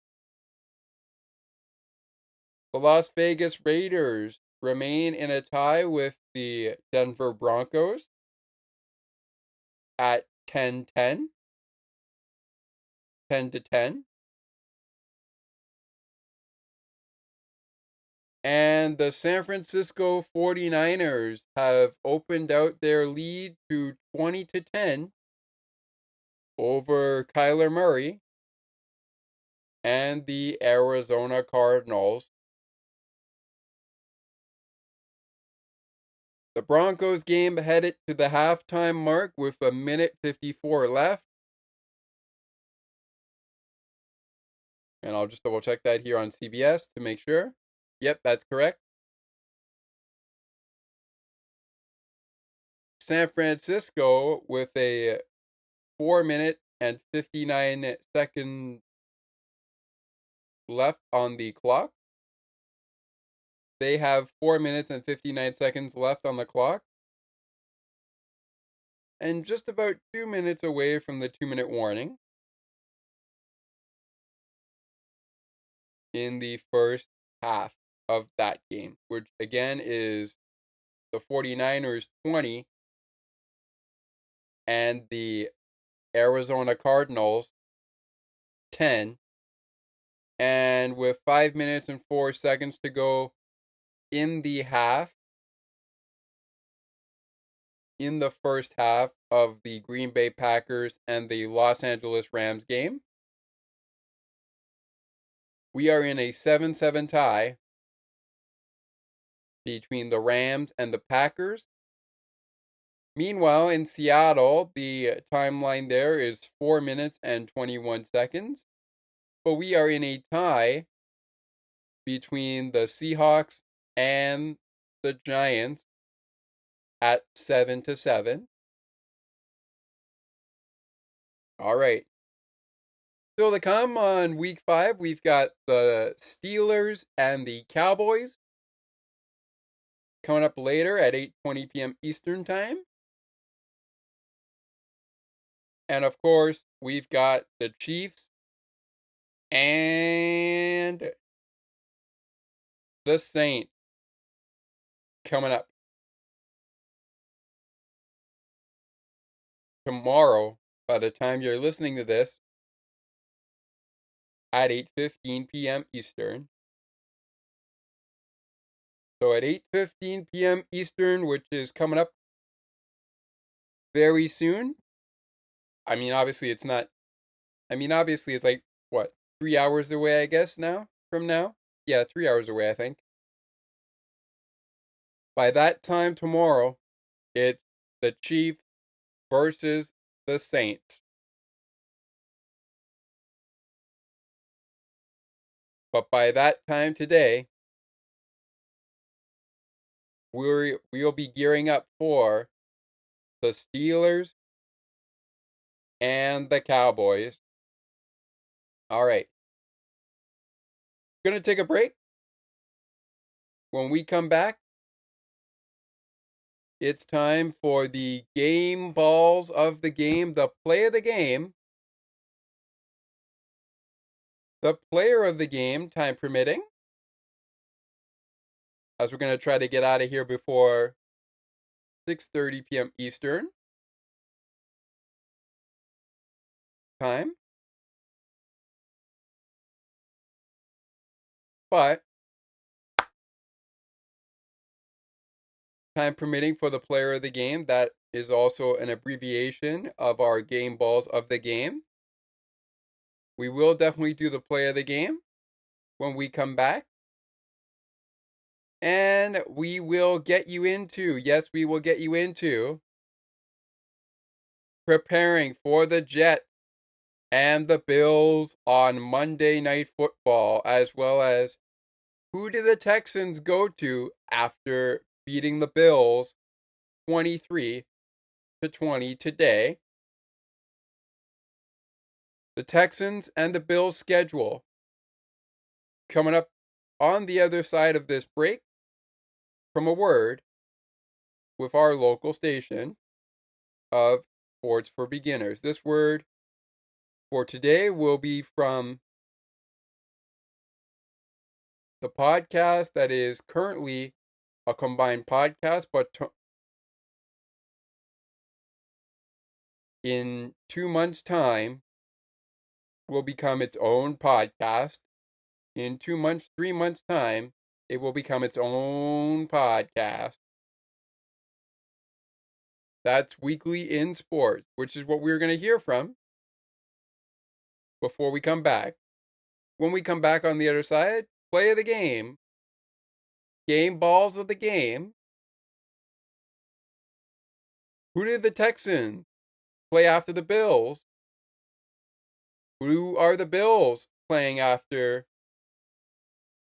The Las Vegas Raiders remain in a tie with the Denver Broncos at 10-10. 10-10. And the San Francisco 49ers have opened out their lead to 20-10 over Kyler Murray and the Arizona Cardinals. The Broncos game headed to the halftime mark with a minute 54 left. And I'll just double check that here on CBS to make sure. Yep, that's correct. San Francisco with a 4-minute and 59-second left on the clock. They have 4 minutes and 59 seconds left on the clock. And just about 2 minutes away from the 2-minute warning in the first half of that game, which again is the 49ers 20 and the Arizona Cardinals 10. And with 5 minutes and 4 seconds to go in the half, in the first half of the Green Bay Packers and the Los Angeles Rams game, we are in a 7-7 tie between the Rams and the Packers. Meanwhile, in Seattle, the timeline there is 4 minutes and 21 seconds. But we are in a tie between the Seahawks and the Giants at 7-7. All right. Still to come on week 5, we've got the Steelers and the Cowboys coming up later at 8:20 p.m. Eastern Time. And of course, we've got the Chiefs and the Saints coming up tomorrow by the time you're listening to this at 8:15 p.m. Eastern. So at 8:15 p.m. Eastern, which is coming up very soon. Obviously it's not. Obviously it's like, what, 3 hours away, I guess, now? From now? Yeah, 3 hours away, I think. By that time tomorrow, it's the Chiefs versus the Saints. But by that time today, we'll be gearing up for the Steelers and the Cowboys. All right. Gonna take a break. When we come back, it's time for the game balls of the game, the play of the game. the player of the game, time permitting, as we're going to try to get out of here before 6:30 p.m. Eastern time. But time permitting for the player of the game, that is also an abbreviation of our game balls of the game. We will definitely do the play of the game when we come back. And we will get you into, yes, we will get you into preparing for the Jets and the Bills on Monday Night Football, as well as who did the Texans go to after beating the Bills 23-20 today. The Texans and the Bills schedule coming up on the other side of this break from a word with our local station of Sports for Beginners. This word for today will be from the podcast that is currently a combined podcast, but in 2 months' time will become its own podcast. In 2 months, 3 months' time, it will become its own podcast. That's Weekly in Sports, which is what we're going to hear from before we come back. When we come back on the other side, play of the game, game balls of the game. Who did the Texans play after the Bills? Who are the Bills playing after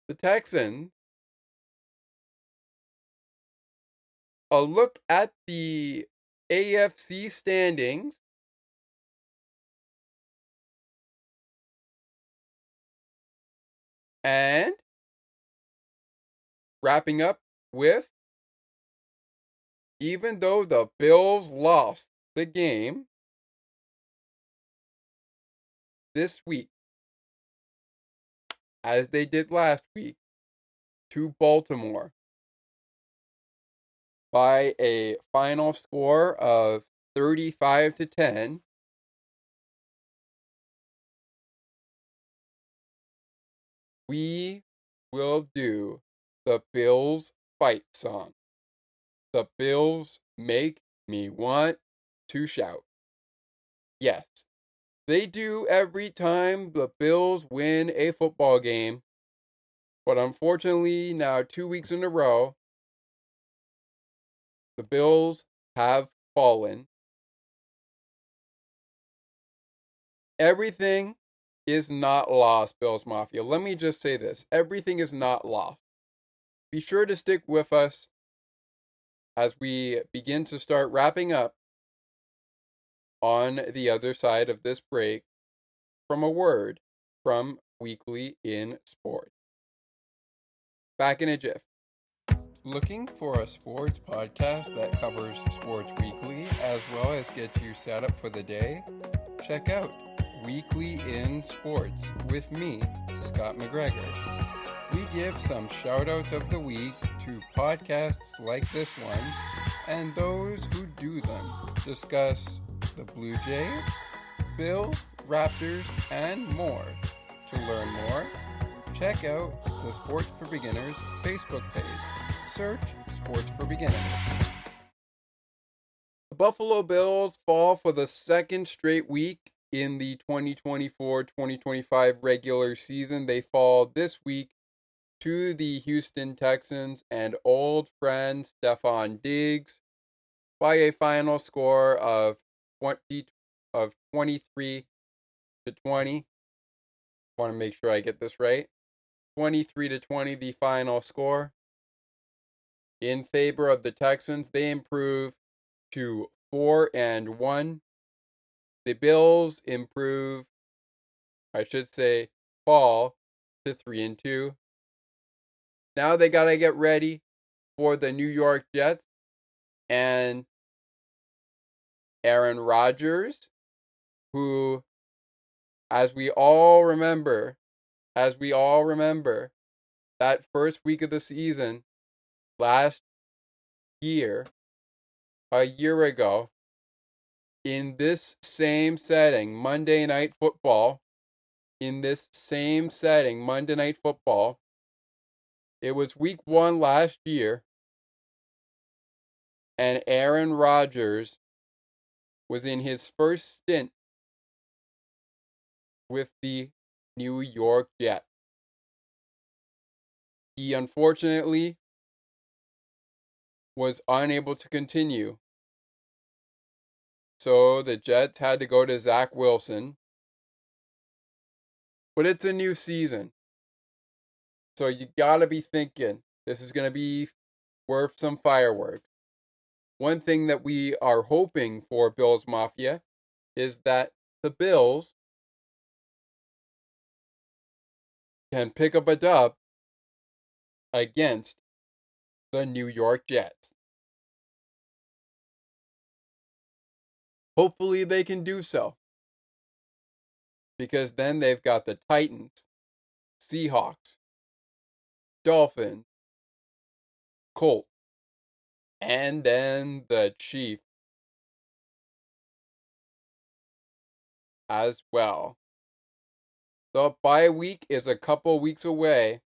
the Texans? A look at the AFC standings. And wrapping up with, even though the Bills lost the game this week, as they did last week, to Baltimore by a final score of 35-10, we will do the Bills fight song. The Bills make me want to shout. Yes, they do every time the Bills win a football game. But unfortunately, now 2 weeks in a row, the Bills have fallen. Everything is not lost, Bills Mafia. Let me just say this. Everything is not lost. Be sure to stick with us as we begin to start wrapping up on the other side of this break from a word from Weekly in Sport. Back in a jiff. Looking for a sports podcast that covers sports weekly as well as gets you set up for the day? Check out Weekly in Sports with me, Scott McGregor. We give some shout-outs of the week to podcasts like this one and those who do them. Discuss the Blue Jays, Bills, Raptors, and more. To learn more, check out the Sports for Beginners Facebook page. Search Sports for Beginners. The Buffalo Bills fall for the second straight week in the 2024-2025 regular season. They fall this week to the Houston Texans and old friend Stefon Diggs by a final score of 23-20. Want to make sure I get this right. 23-20, the final score. In favor of the Texans, they improve to 4-1. The Bills improve, fall to 3-2. Now they got to get ready for the New York Jets and Aaron Rodgers, who, as we all remember, as we all remember, that first week of the season last year, a year ago, in this same setting, Monday Night Football, it was week 1 last year, and Aaron Rodgers was in his first stint with the New York Jets. He unfortunately was unable to continue, so the Jets had to go to Zach Wilson. But it's a new season, so you gotta be thinking this is gonna be worth some fireworks. One thing that we are hoping for Bills Mafia is that the Bills can pick up a dub against the New York Jets. Hopefully they can do so, because then they've got the Titans, Seahawks, Dolphins, Colts, and then the Chiefs as well. The bye week is a couple weeks away,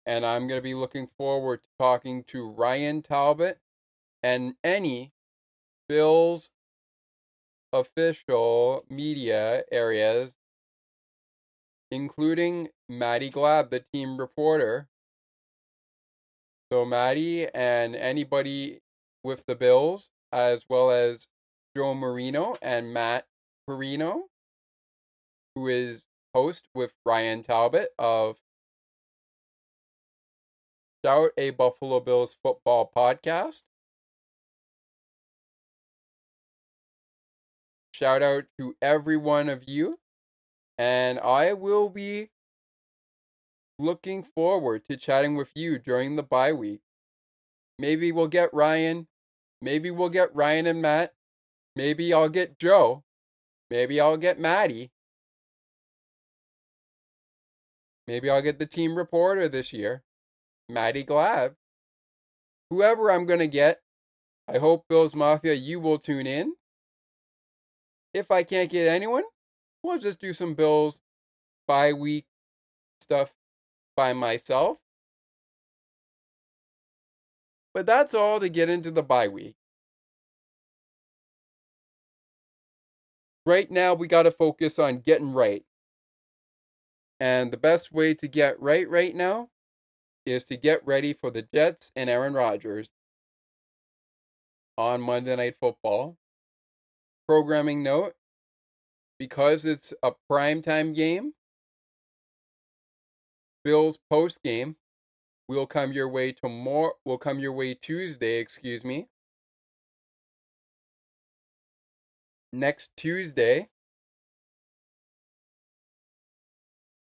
and I'm going to be looking forward to talking to Ryan Talbot and any Bills official media areas, including Maddie Glab, the team reporter. So Maddie and anybody with the Bills, as well as Joe Marino and Matt Perino, who is host with Ryan Talbot of Shout a Buffalo Bills Football Podcast. Shout out to every one of you, and I will be looking forward to chatting with you during the bye week. Maybe we'll get Ryan. Maybe we'll get Ryan and Matt. Maybe I'll get Joe. Maybe I'll get Maddie. Maybe I'll get the team reporter this year, Maddie Glab. Whoever I'm going to get, I hope Bills Mafia, you will tune in. If I can't get anyone, we'll just do some Bills bye week stuff by myself. But that's all to get into the bye week. Right now, we got to focus on getting right. And the best way to get right now is to get ready for the Jets and Aaron Rodgers on Monday Night Football. Programming note, because it's a primetime game, Bills post game will come your way Tuesday, next Tuesday.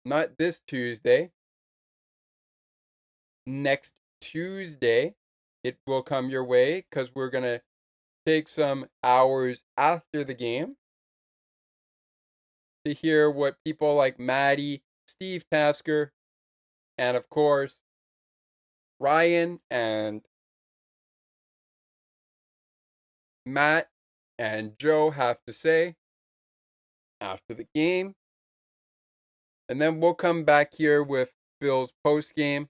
Not this Tuesday. Next Tuesday, it will come your way, because we're going to take some hours after the game to hear what people like Maddie, Steve Tasker, and of course, Ryan and Matt and Joe have to say after the game. And then we'll come back here with Bills post game.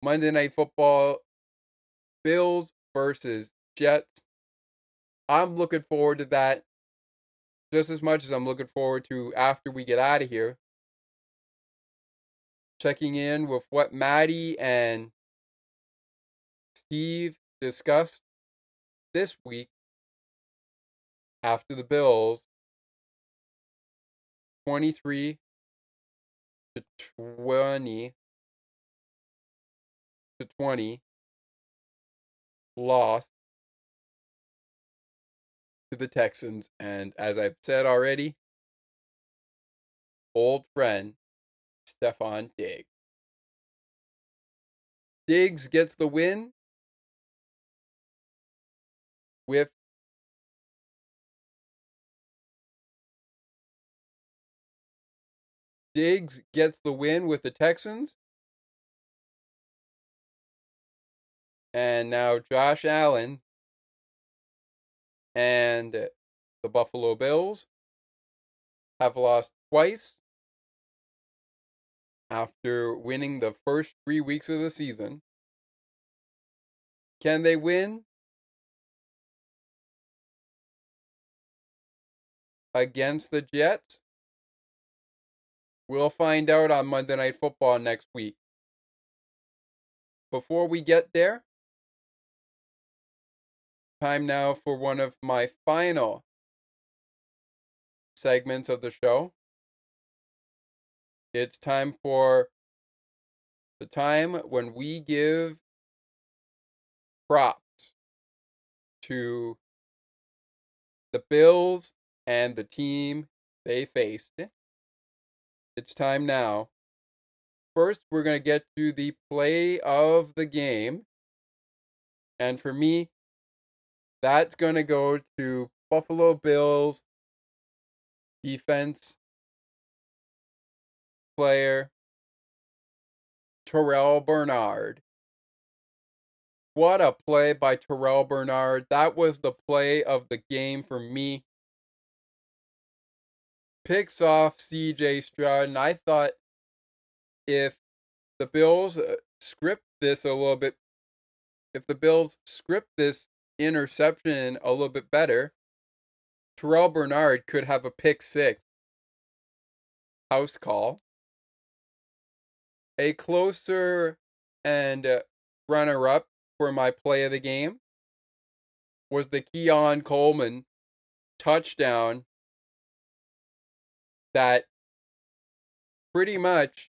Monday Night Football, Bills versus Jets. I'm looking forward to that just as much as I'm looking forward to after we get out of here. Checking in with what Maddie and Steve discussed this week after the Bills 23-20 loss to the Texans. And as I've said already, old friend Stefon Diggs. Diggs gets the win with Diggs gets the win with the Texans. And now Josh Allen and the Buffalo Bills have lost twice after winning the first 3 weeks of the season. Can they win against the Jets? We'll find out on Monday Night Football next week. Before we get there, time now for one of my final segments of the show. It's time for the time when we give props to the Bills and the team they faced. It's time now. First, we're going to get to the play of the game. And for me, that's going to go to Buffalo Bills defense player Terrell Bernard. What a play by Terrell Bernard. That was the play of the game for me. Picks off CJ Stroud, and I thought if the Bills script this a little bit, if the Bills script this interception a little bit better, Terrell Bernard could have a pick six. House call. A closer and runner-up for my play of the game was the Keon Coleman touchdown that pretty much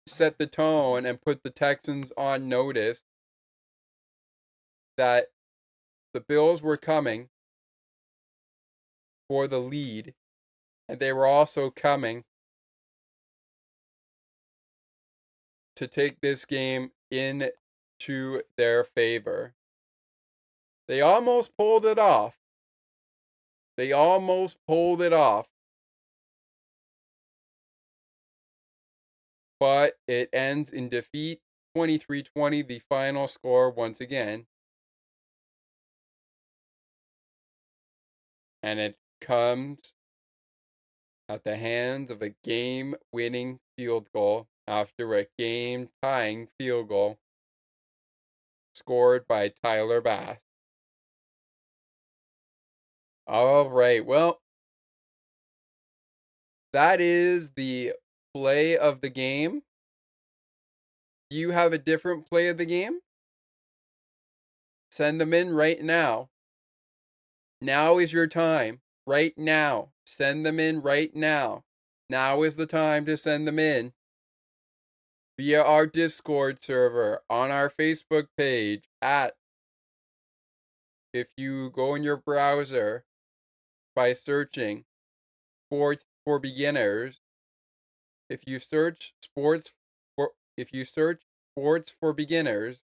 set the tone and put the Texans on notice that the Bills were coming for the lead, and they were also coming to take this game into their favor. They almost pulled it off. But it ends in defeat, 23-20, the final score once again. And it comes at the hands of a game-winning field goal after a game-tying field goal scored by Tyler Bass. All right, well, that is the play of the game. Do you have a different play of the game? Send them in right now. Now is your time. Right now. Send them in right now. Now is the time to send them in. Via our Discord server, on our Facebook page, if you go in your browser by searching Sports for Beginners, if you search Sports for Beginners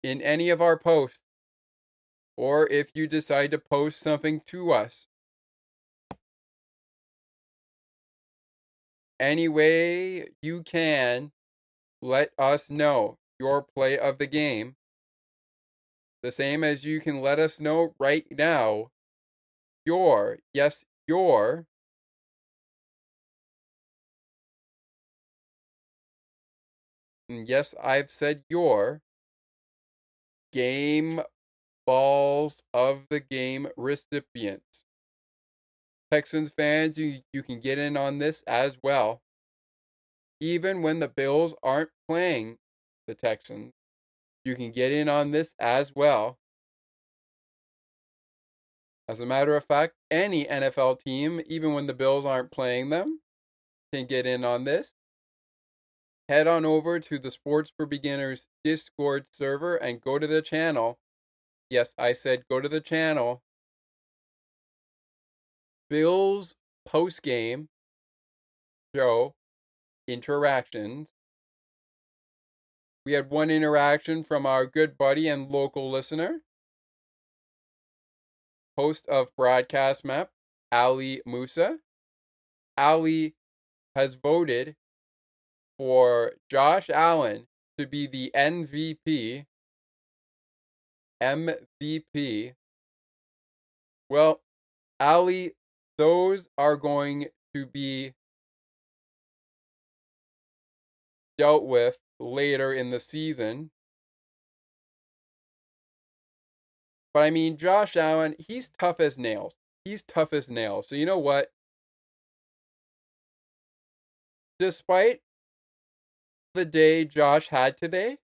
in any of our posts, or if you decide to post something to us, any way you can, let us know your play of the game. The same as you can let us know right now your, and yes, I've said your game balls of the game recipients. Texans fans, you can get in on this as well. Even when the Bills aren't playing the Texans, you can get in on this as well. As a matter of fact, any NFL team, even when the Bills aren't playing them, can get in on this. Head on over to the Sports for Beginners Discord server and go to the channel. Yes, I said go to the channel. Bills post-game show interactions. We had one interaction from our good buddy and local listener, host of Broadcast Map, Ali Musa. Ali has voted for Josh Allen to be the MVP. Well, Ali, those are going to be dealt with later in the season. But I mean, Josh Allen, he's tough as nails. He's tough as nails. So you know what? Despite the day Josh had today,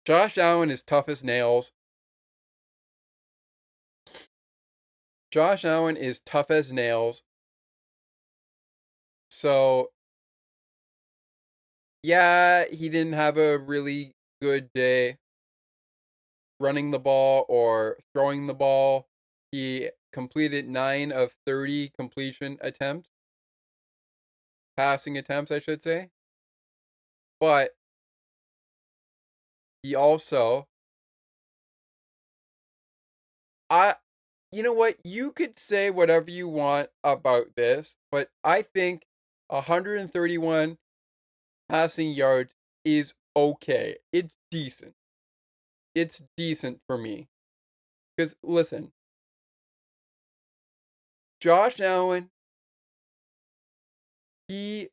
Josh Allen is tough as nails. Josh Allen is tough as nails. So, yeah, he didn't have a really good day running the ball or throwing the ball. He completed 9 of 30 completion attempts. Passing attempts, I should say. But he also, you know what? You could say whatever you want about this, but I think 131 passing yards is okay. It's decent. It's decent for me. Because listen, Josh Allen, you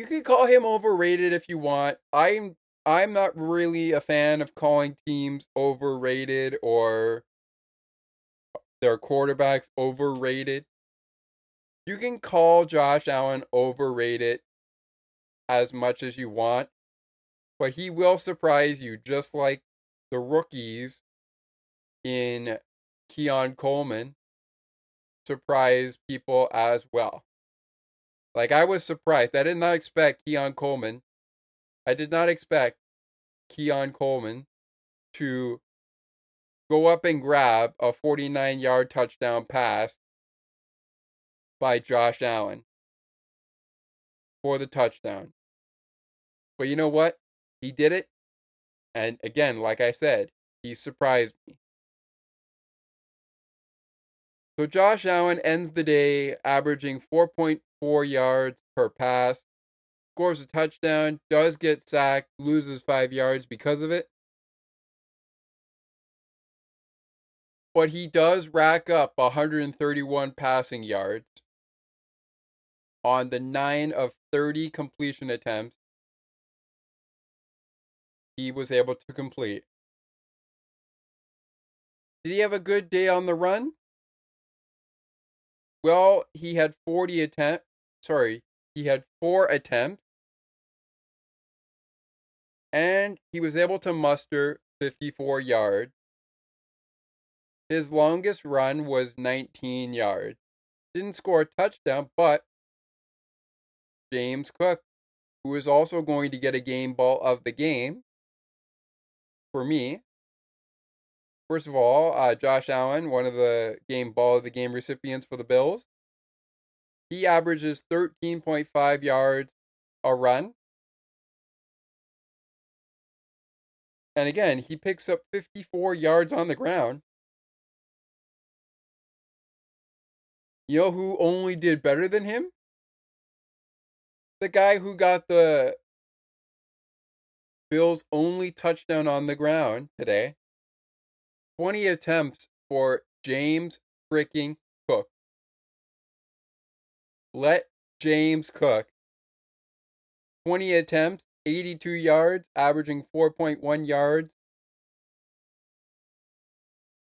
could call him overrated if you want. I'm not really a fan of calling teams overrated or their quarterbacks overrated. You can call Josh Allen overrated as much as you want, but he will surprise you just like the rookies in Keon Coleman surprise people as well. Like, I was surprised. I did not expect Keon Coleman. I did not expect Keon Coleman to go up and grab a 49-yard touchdown pass by Josh Allen for the touchdown. But you know what? He did it. And again, like I said, he surprised me. So Josh Allen ends the day averaging 4.4 yards per pass, scores a touchdown, does get sacked, loses 5 yards because of it. But he does rack up 131 passing yards on the 9 of 30 completion attempts he was able to complete. Did he have a good day on the run? Well, he had 40 attempts. Sorry, he had 4 attempts. And he was able to muster 54 yards. His longest run was 19 yards. Didn't score a touchdown, but James Cook, who is also going to get a game ball of the game, for me. First of all, Josh Allen, one of the game ball of the game recipients for the Bills. He averages 13.5 yards a run. And again, he picks up 54 yards on the ground. You know who only did better than him? The guy who got the Bills' only touchdown on the ground today. 20 attempts for James freaking Cook. Let James Cook. 20 attempts, 82 yards, averaging 4.1 yards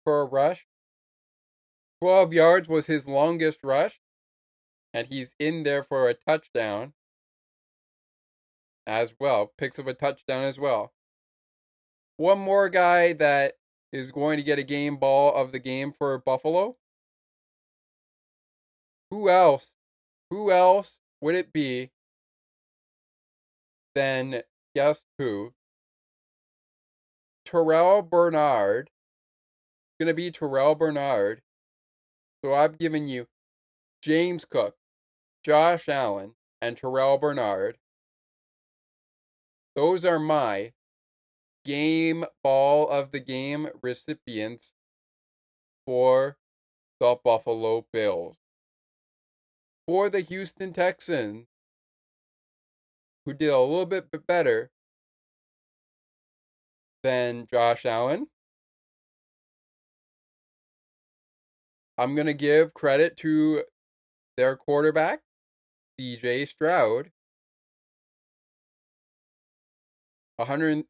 per rush. 12 yards was his longest rush, and he's in there for a touchdown as well. Picks up a touchdown as well. One more guy that is going to get a game ball of the game for Buffalo. Who else? Who else would it be than, guess who? Terrell Bernard. Going to be Terrell Bernard. So I've given you James Cook, Josh Allen, and Terrell Bernard. Those are my game ball of the game recipients for the Buffalo Bills. For the Houston Texans, who did a little bit better than Josh Allen, I'm going to give credit to their quarterback, CJ Stroud. 100,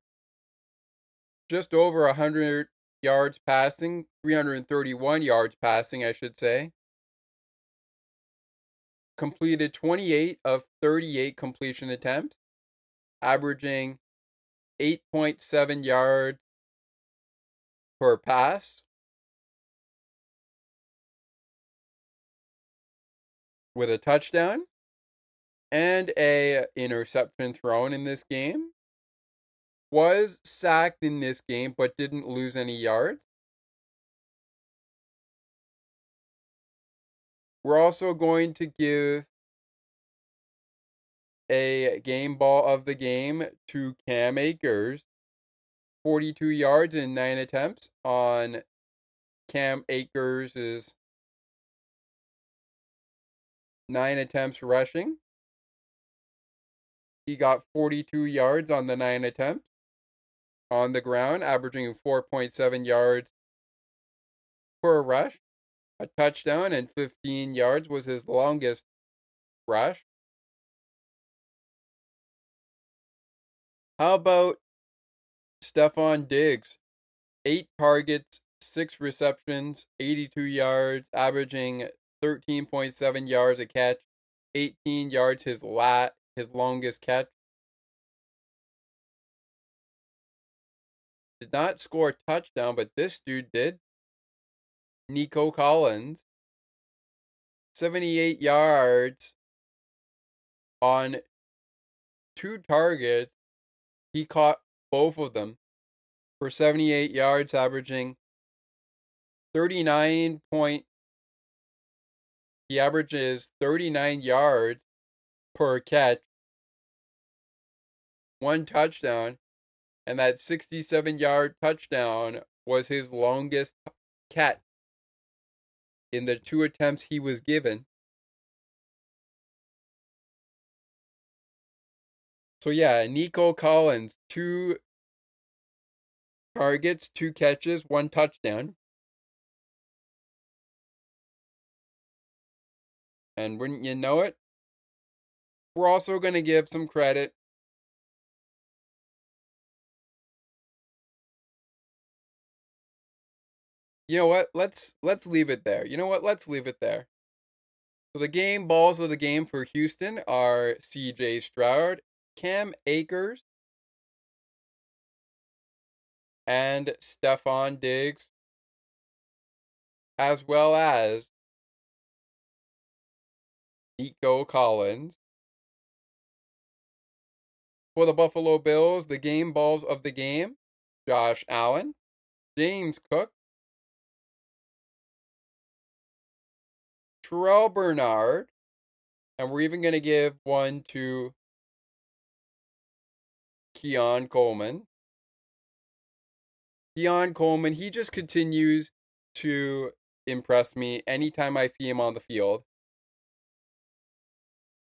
just over 100 yards passing, 331 yards passing, I should say. Completed 28 of 38 completion attempts, averaging 8.7 yards per pass, with a touchdown and a interception thrown in this game. Was sacked in this game, but didn't lose any yards. We're also going to give a game ball of the game to Cam Akers. 42 yards in 9 attempts on Cam Akers' 9 attempts rushing. He got 42 yards on the 9 attempts on the ground, averaging 4.7 yards per rush. A touchdown and 15 yards was his longest rush. How about Stefon Diggs? 8 targets, 6 receptions, 82 yards, averaging 13.7 yards a catch, 18 yards his longest catch. Did not score a touchdown, but this dude did. Nico Collins, 78 yards on 2 targets. He caught both of them for 78 yards, averaging 39 point. He averages 39 yards per catch, 1 touchdown, and that 67-yard touchdown was his longest catch in the 2 attempts he was given. So yeah, Nico Collins, 2 targets, 2 catches, 1 touchdown. And wouldn't you know it, we're also going to give some credit You know what? Let's leave it there. You know what? Let's leave it there. So the game balls of the game for Houston are CJ Stroud, Cam Akers, and Stefon Diggs, as well as Nico Collins. For the Buffalo Bills, the game balls of the game, Josh Allen, James Cook, Terrell Bernard, and we're even going to give one to Keon Coleman. Keon Coleman, he just continues to impress me anytime I see him on the field.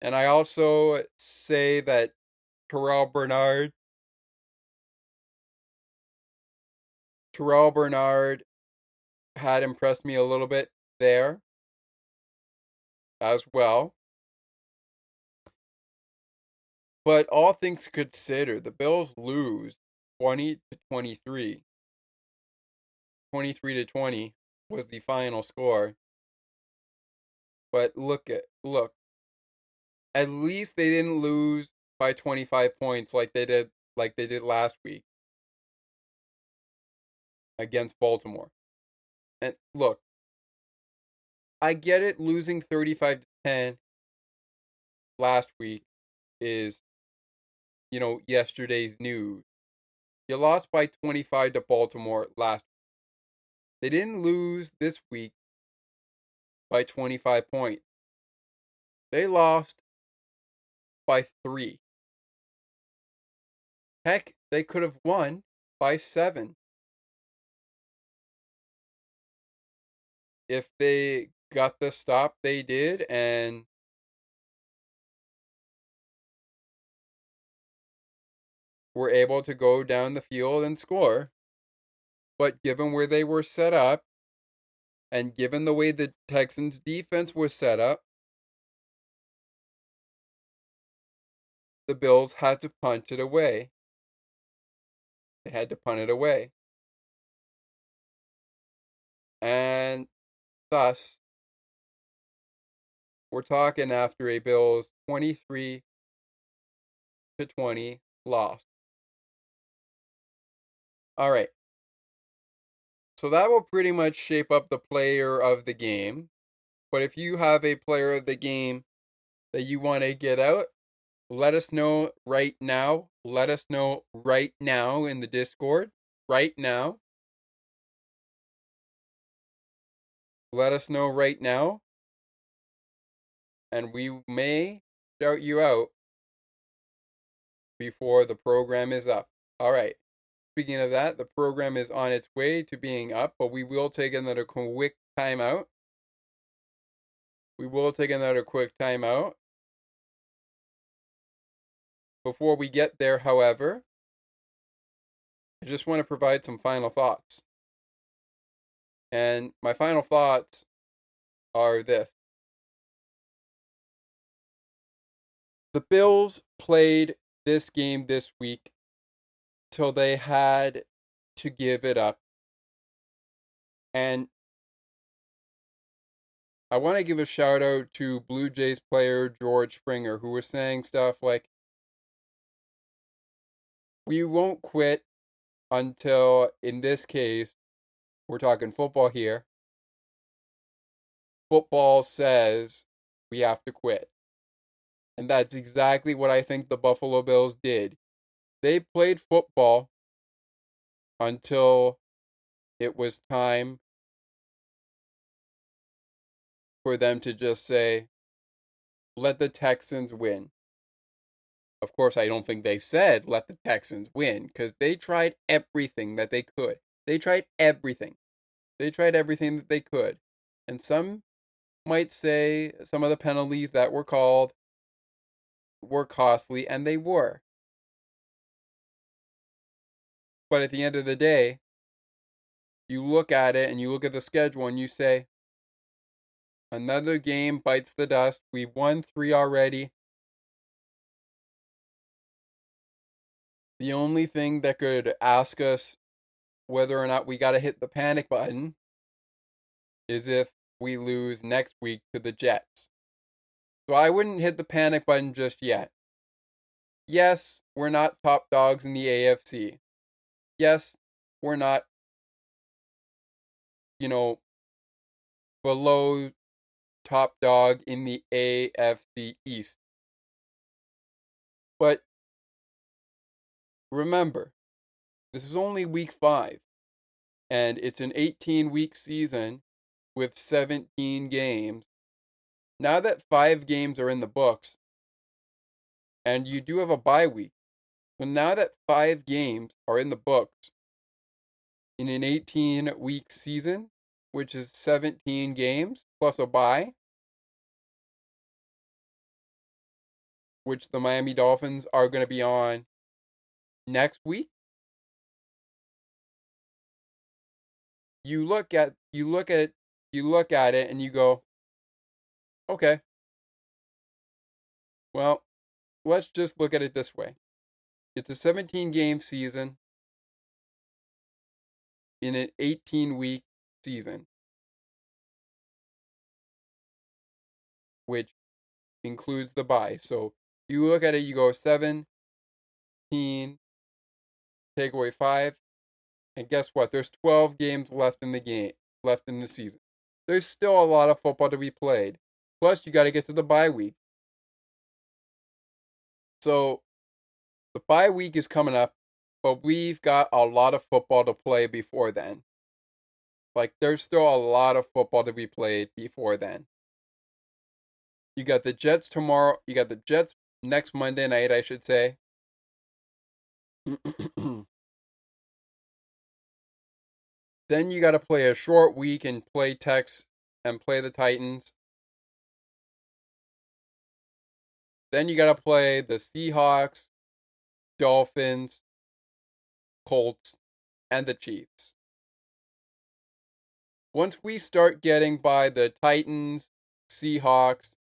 And I also say that Terrell Bernard had impressed me a little bit there as well. But all things considered, the Bills lose 20-23. 23-20 was the final score. But look, at least they didn't lose by 25 points like they did last week against Baltimore. And look, I get it, losing 35-10 last week is, yesterday's news. You lost by 25 to Baltimore last week. They didn't lose this week by 25 points. They lost by 3. Heck, they could have won by 7. if they got the stop they did and were able to go down the field and score. But given where they were set up, and given the way the Texans defense was set up, the Bills had to punt it away. They had to punt it away. And thus, we're talking after a Bills 23-20 loss. All right. So that will pretty much shape up the player of the game. But if you have a player of the game that you want to get out, let us know right now. Let us know right now in the Discord. Right now. Let us know right now. And we may shout you out before the program is up. All right. Speaking of that, the program is on its way to being up, but we will take another quick timeout. Before we get there, however, I just want to provide some final thoughts. And my final thoughts are this. The Bills played this game this week till they had to give it up. And I want to give a shout out to Blue Jays player George Springer, who was saying stuff like, we won't quit until, in this case, we're talking football here, football says we have to quit. And that's exactly what I think the Buffalo Bills did. They played football until it was time for them to just say, let the Texans win. Of course, I don't think they said, let the Texans win, because they tried everything that they could. They tried everything. They tried everything that they could. And some might say some of the penalties that were called were costly, and they were. But at the end of the day, you look at it and you look at the schedule and you say, another game bites the dust. We've won 3 already. The only thing that could ask us whether or not we got to hit the panic button is if we lose next week to the Jets. So I wouldn't hit the panic button just yet. Yes, we're not top dogs in the AFC. Yes, we're not, below top dog in the AFC East. But remember, this is only week 5, and it's an 18-week season with 17 games. Now that 5 games are in the books, and you do have a bye week, so now that 5 games are in the books in an 18-week season, which is 17 games plus a bye, which the Miami Dolphins are going to be on next week, you look at it and you go, okay, well, let's just look at it this way. It's a 17-game season in an 18-week season, which includes the bye. So you look at it, you go 17, take away 5, and guess what? There's 12 games left in the season. There's still a lot of football to be played. Plus, you got to get to the bye week. So the bye week is coming up, but we've got a lot of football to play before then. Like, there's still a lot of football to be played before then. You got the Jets tomorrow. You got the Jets next Monday night, I should say. Then you got to play a short week and play and play the Titans. Then you got to play the Seahawks, Dolphins, Colts, and the Chiefs. Once we start getting by the Titans, Seahawks,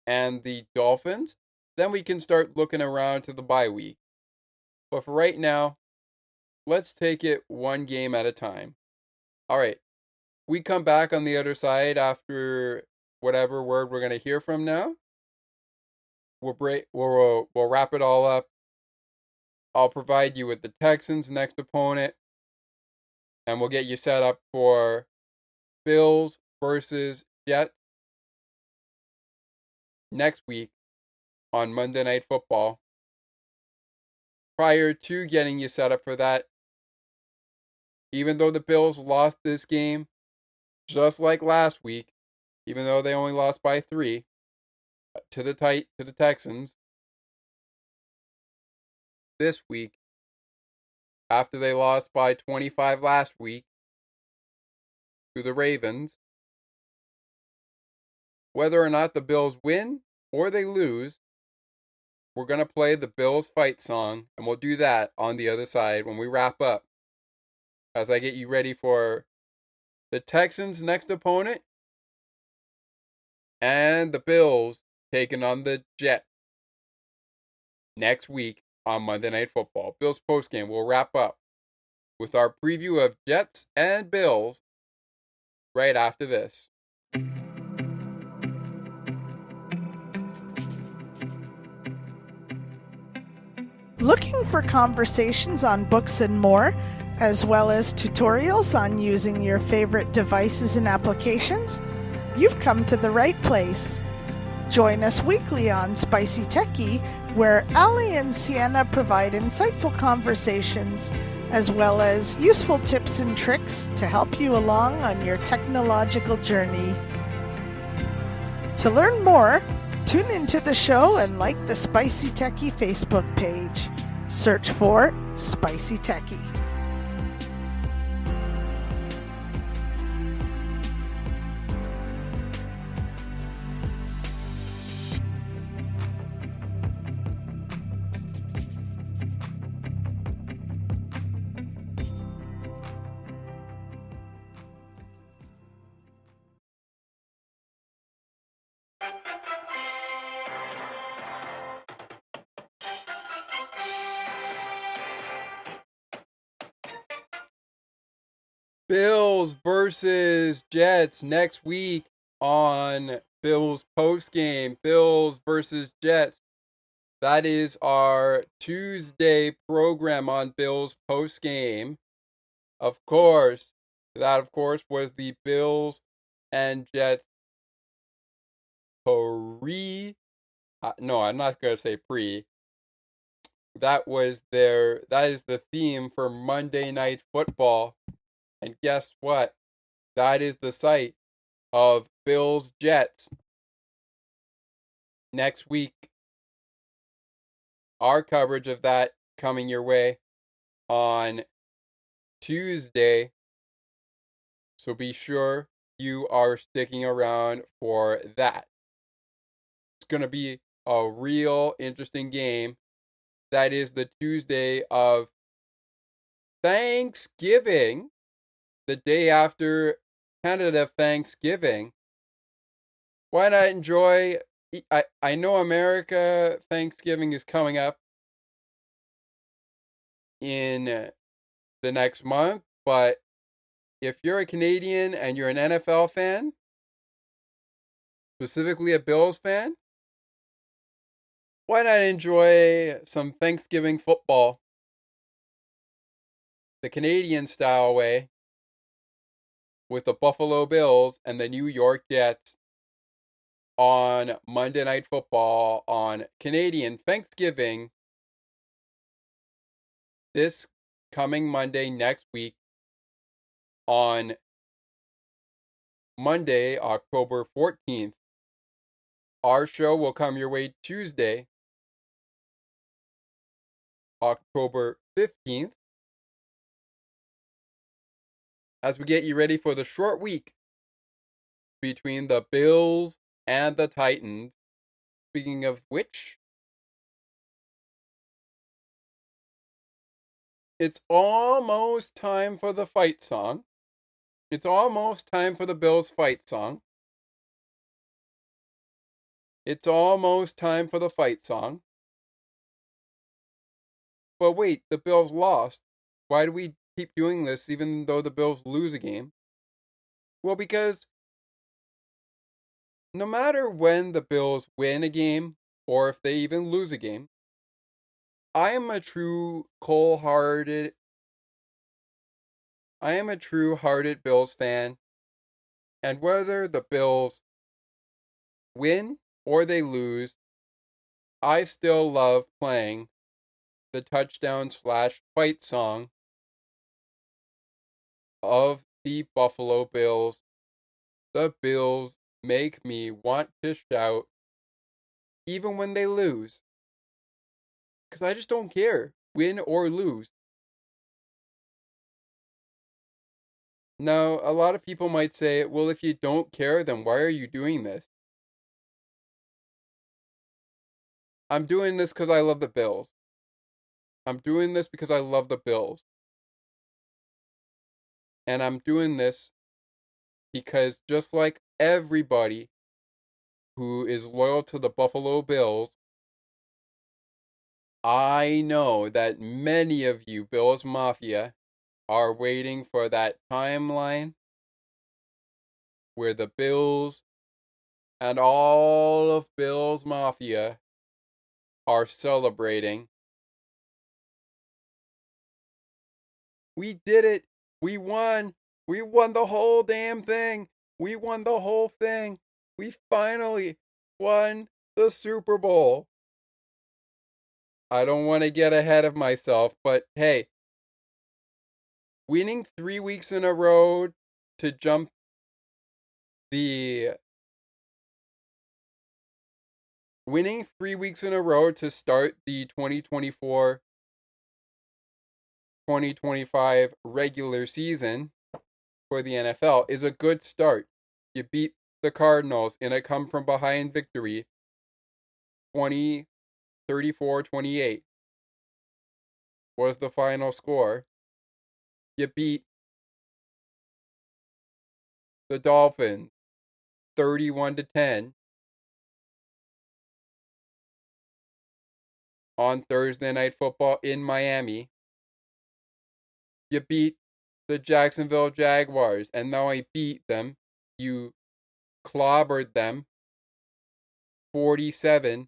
and the Dolphins, then we can start looking around to the bye week. But for right now, let's take it one game at a time. All right. We come back on the other side after whatever word we're going to hear from now. We'll wrap it all up. I'll provide you with the Texans' next opponent, and we'll get you set up for Bills versus Jets next week on Monday Night Football. Prior to getting you set up for that, even though the Bills lost this game, just like last week, even though they only lost by 3 to the Texans, this week, after they lost by 25 last week to the Ravens, whether or not the Bills win or they lose, we're going to play the Bills fight song, and we'll do that on the other side when we wrap up, as I get you ready for the Texans' next opponent and the Bills taking on the Jets next week on Monday Night Football. Bills postgame. We'll wrap up with our preview of Jets and Bills right after this. Looking for conversations on books and more, as well as tutorials on using your favorite devices and applications? You've come to the right place. Join us weekly on Spicy Techie, where Ali and Sienna provide insightful conversations, as well as useful tips and tricks to help you along on your technological journey. To learn more, tune into the show and like the Spicy Techie Facebook page. Search for Spicy Techie. Bills versus Jets next week on Bills postgame. Bills versus Jets. That is our Tuesday program on Bills postgame. Of course, was the Bills and Jets pre. No, I'm not going to say pre. That is the theme for Monday Night Football. And guess what? That is the site of Bills Jets next week. Our coverage of that coming your way on Tuesday. So be sure you are sticking around for that. It's going to be a real interesting game. That is the Tuesday of Thanksgiving, the day after Canada Thanksgiving. Why not enjoy? I know America Thanksgiving is coming up in the next month, but if you're a Canadian and you're an NFL fan, specifically a Bills fan, why not enjoy some Thanksgiving football the Canadian style way with the Buffalo Bills and the New York Jets on Monday Night Football on Canadian Thanksgiving this coming Monday next week on Monday, October 14th. Our show will come your way Tuesday, October 15th, as we get you ready for the short week between the Bills and the Titans. Speaking of which, it's almost time for the fight song. It's almost time for the Bills fight song. It's almost time for the fight song. But wait, the Bills lost. Why do we keep doing this even though the Bills lose a game? Well, because no matter when the Bills win a game or if they even lose a game, I am a true-hearted Bills fan, and whether the Bills win or they lose, I still love playing the touchdown/fight song of the Buffalo Bills. The Bills make me want to shout even when they lose, because I just don't care, win or lose. Now, a lot of people might say, well, if you don't care, then why are you doing this? I'm doing this because I love the Bills. I'm doing this because I love the Bills. And I'm doing this because just like everybody who is loyal to the Buffalo Bills, I know that many of you Bills Mafia are waiting for that timeline where the Bills and all of Bills Mafia are celebrating. We did it. We won. We won the whole damn thing. We won the whole thing. We finally won the Super Bowl. I don't want to get ahead of myself, but hey, winning 3 weeks in a row to jump the winning 3 weeks in a row to start the 2024-2025 regular season for the NFL is a good start. You beat the Cardinals in a come from behind victory, 34-28 was the final score. You beat the Dolphins 31-10 on Thursday Night Football in Miami. You beat the Jacksonville Jaguars, and now I beat them. You clobbered them 47-10.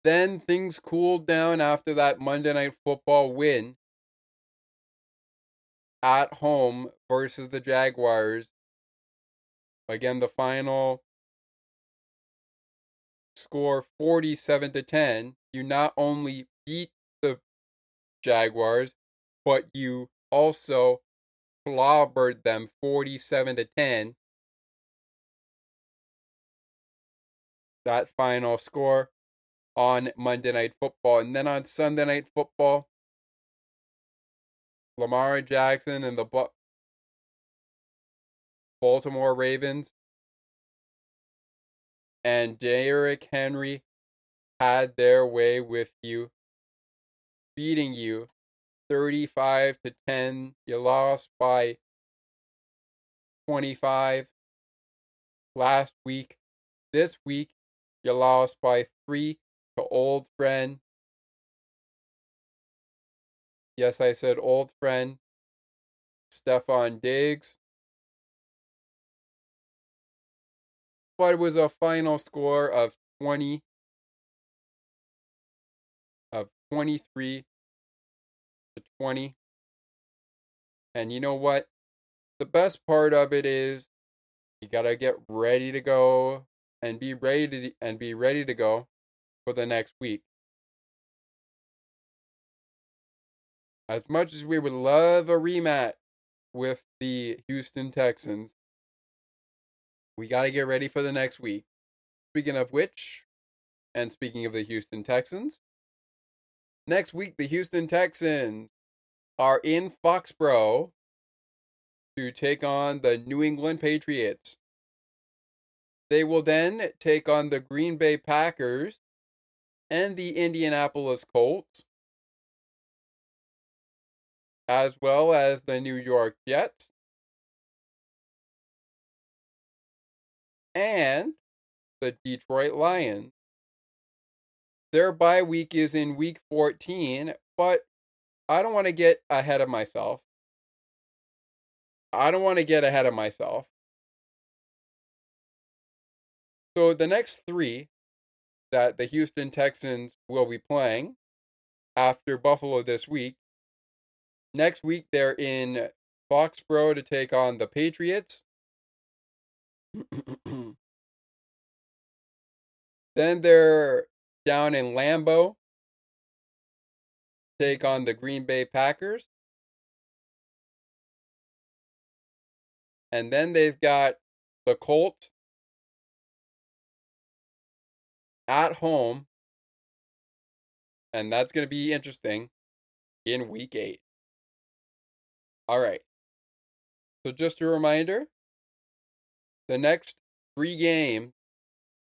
Then things cooled down after that Monday Night Football win at home versus the Jaguars. Again, the final score 47-10. You not only beat the Jaguars, but you also clobbered them 47-10. That final score on Monday Night Football. And then on Sunday Night Football, Lamar Jackson and the Baltimore Ravens and Derrick Henry had their way with you, beating you 35-10. You lost by 25 last week. This week, you lost by 3 to old friend. Yes, I said old friend, Stefon Diggs. But it was a final score of 23-20. And you know what? The best part of it is you gotta get ready to go and be ready to go for the next week. As much as we would love a rematch with the Houston Texans, we gotta get ready for the next week. Speaking of which, and speaking of the Houston Texans, next week the Houston Texans are in Foxborough to take on the New England Patriots. They will then take on the Green Bay Packers and the Indianapolis Colts, as well as the New York Jets and the Detroit Lions. Their bye week is in week 14, but I don't want to get ahead of myself. So the next three that the Houston Texans will be playing after Buffalo this week. Next week, they're in Foxborough to take on the Patriots. Then they're down in Lambeau, take on the Green Bay Packers. And then they've got the Colts at home. And that's going to be interesting in week 8. All right. So just a reminder, the next 3 games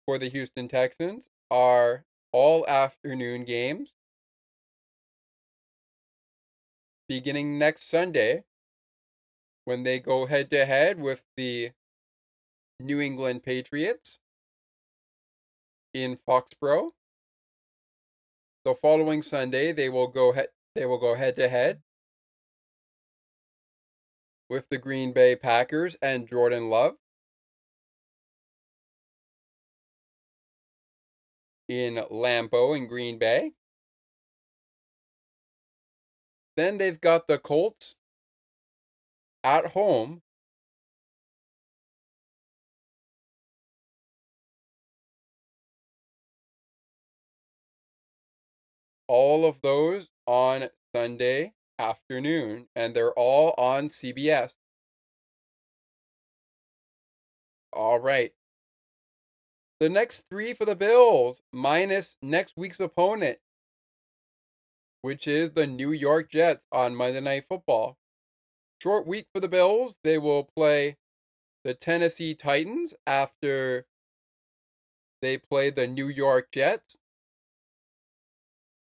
for the Houston Texans are all afternoon games. Beginning next Sunday, when they go head-to-head with the New England Patriots in Foxborough. The following Sunday, they will go head-to-head with the Green Bay Packers and Jordan Love in Lambeau in Green Bay. Then they've got the Colts at home all of those on Sunday afternoon, and they're all on CBS. All right. The next 3 for the Bills, minus next week's opponent, which is the New York Jets on Monday Night Football. Short week for the Bills. They will play the Tennessee Titans after they play the New York Jets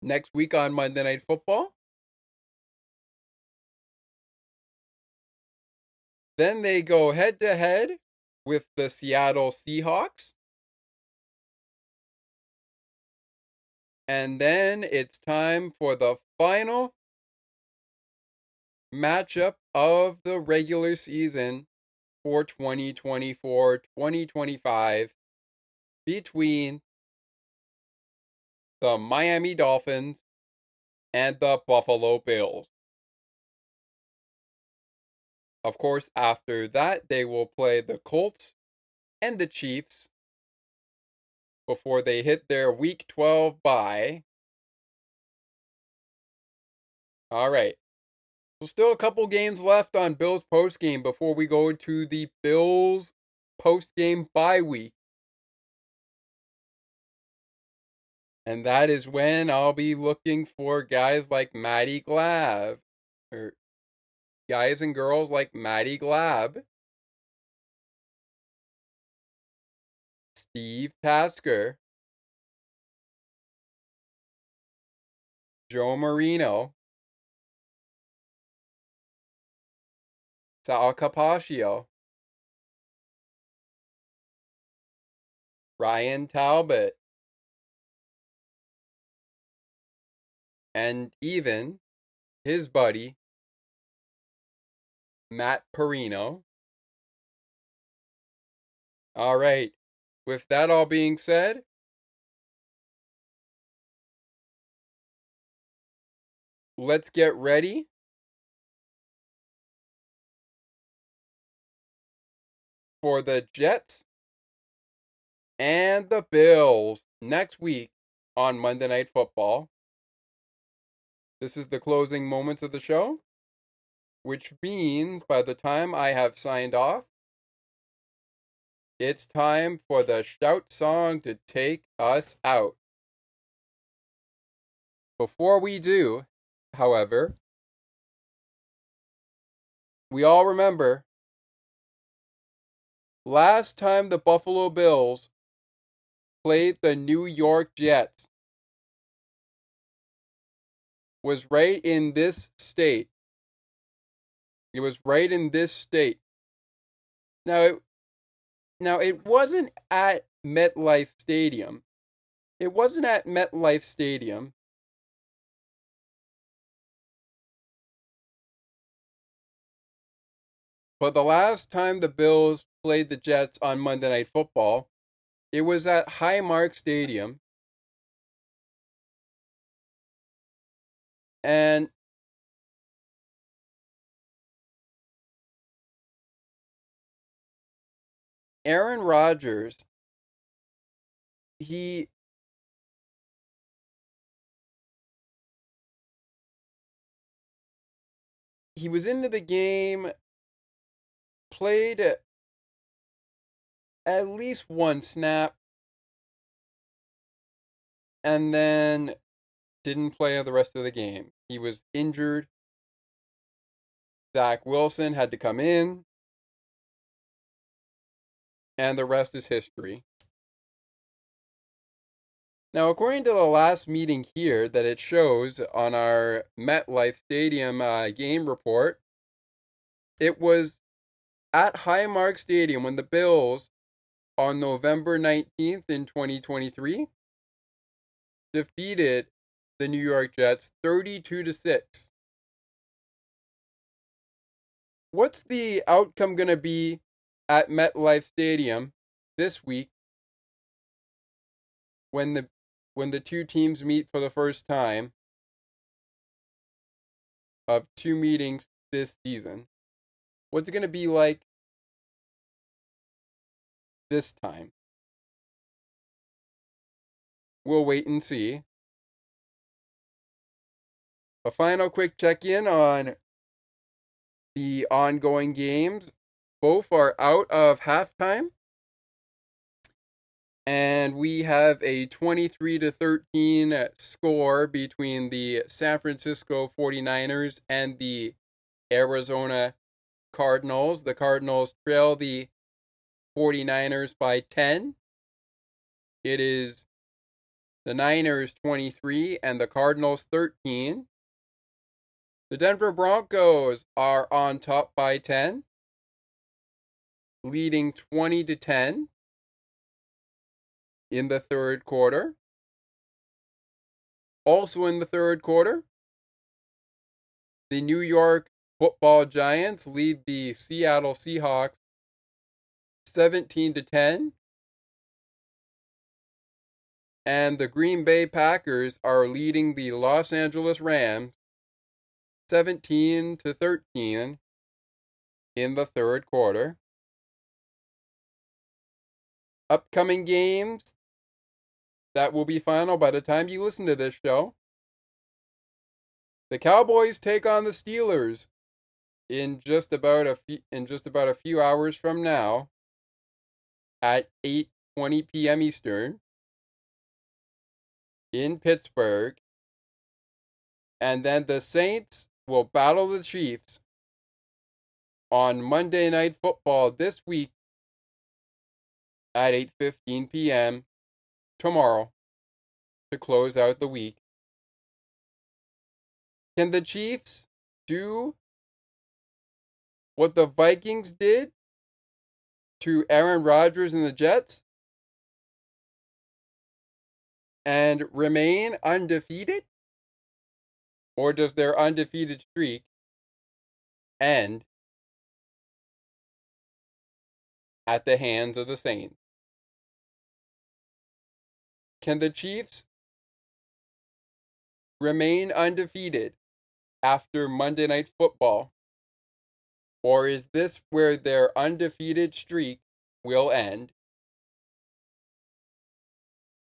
next week on Monday Night Football. Then they go head-to-head with the Seattle Seahawks. And then it's time for the final matchup of the regular season for 2024-2025 between the Miami Dolphins and the Buffalo Bills. Of course, after that, they will play the Colts and the Chiefs before they hit their Week 12 bye. All right. So still a couple games left on Bills postgame before we go to the Bills postgame bye week. And that is when I'll be looking for guys like Maddie Glab, or guys and girls like Maddie Glab, Steve Tasker, Joe Marino, Sal Capaccio, Ryan Talbot, and even his buddy, Matt Perino. All right. With that all being said, let's get ready for the Jets and the Bills next week on Monday Night Football. This is the closing moments of the show, which means by the time I have signed off, it's time for the shout song to take us out. Before we do, however, we all remember last time the Buffalo Bills played the New York Jets was right in this state. It was right in this state. Now it wasn't at MetLife Stadium. It wasn't at MetLife Stadium. But the last time the Bills played the Jets on Monday Night Football, it was at Highmark Stadium. And Aaron Rodgers, he was into the game, played at least one snap, and then didn't play the rest of the game. He was injured. Zach Wilson had to come in, and the rest is history. Now, according to the last meeting here that it shows on our MetLife Stadium game report, it was at Highmark Stadium when the Bills, on November 19th in 2023, defeated the New York Jets 32-6. What's the outcome going to be at MetLife Stadium this week when the two teams meet for the first time of two meetings this season? What's it going to be like this time? We'll wait and see. A final quick check-in on the ongoing games. Both are out of halftime. And we have a 23-13 score between the San Francisco 49ers and the Arizona Cardinals. The Cardinals trail the 49ers by 10. It is the Niners 23 and the Cardinals 13. The Denver Broncos are on top by 10, leading 20-10 in the third quarter. Also in the third quarter, the New York Football Giants lead the Seattle Seahawks 17-10. And the Green Bay Packers are leading the Los Angeles Rams 17-13 in the third quarter. Upcoming games that will be final by the time you listen to this show. The Cowboys take on the Steelers in just about a few hours from now at 8:20 p.m. Eastern in Pittsburgh. And then the Saints will battle the Chiefs on Monday Night Football this week at 8:15 p.m. tomorrow to close out the week. Can the Chiefs do what the Vikings did to Aaron Rodgers and the Jets and remain undefeated? Or does their undefeated streak end at the hands of the Saints? Can the Chiefs remain undefeated after Monday Night Football? Or is this where their undefeated streak will end?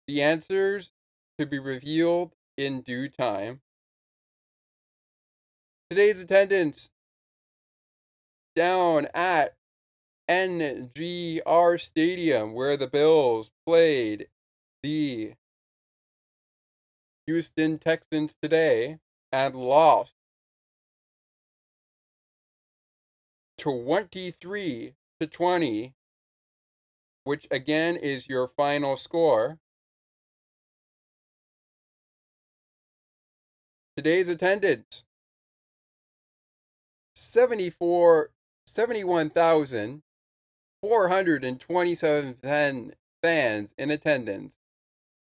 The answers to be revealed in due time. Today's attendance down at NGR Stadium, where the Bills played the Houston Texans today and lost 23-20, which again is your final score. Today's attendance, 71,427 fans in attendance.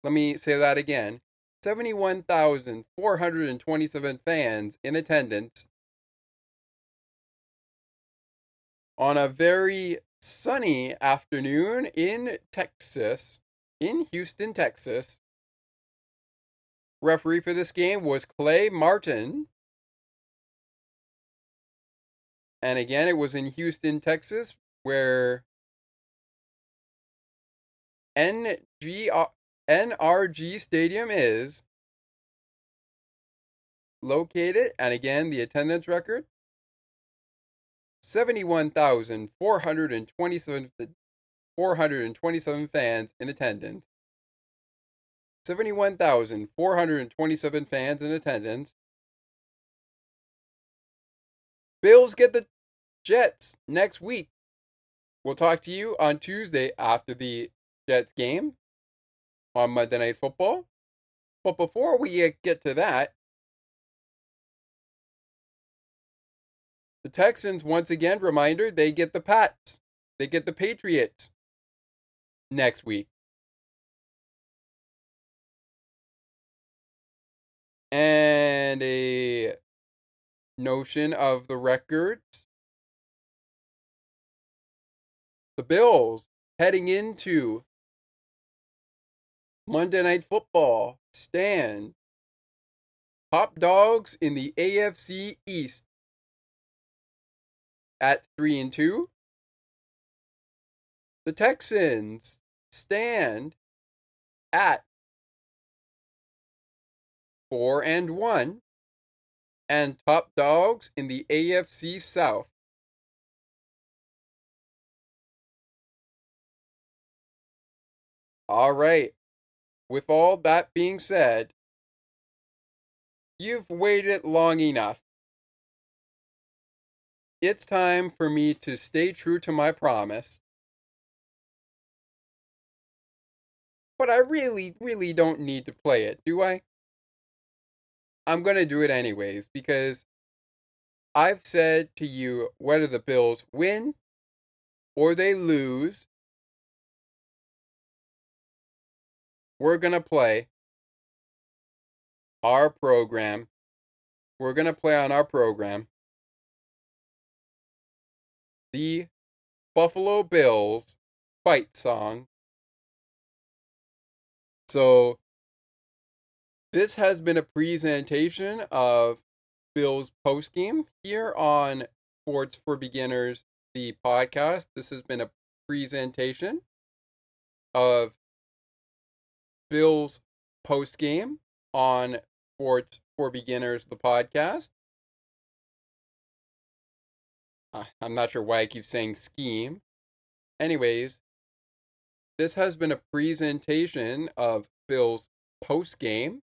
Let me say that again. 71,427 fans in attendance on a very sunny afternoon in Texas, in Houston, Texas. Referee for this game was Clay Martin. And again, it was in Houston, Texas, where NRG Stadium is located. And again, the attendance record, 71,427 fans in attendance. 71,427 fans in attendance. Bills get the Jets next week. We'll talk to you on Tuesday after the Jets game on Monday Night Football. But before we get to that, the Texans, once again, reminder, they get the Pats. They get the Patriots next week. And a notion of the records. The Bills heading into Monday Night Football stand top dogs in the AFC East at 3-2. The Texans stand at 4-1 and top dogs in the AFC South. All right. With all that being said, you've waited long enough. It's time for me to stay true to my promise. But I really don't need to play it, do I? I'm going to do it anyways, because I've said to you, whether the Bills win or they lose, we're going to play our program. We're going to play on our program the Buffalo Bills fight song. So, this has been a presentation of Bills postgame here on Sports for Beginners, the podcast. This has been a presentation of Bills postgame on Sports for Beginners, the podcast. I'm not sure why I keep saying scheme. Anyways, this has been a presentation of Bills postgame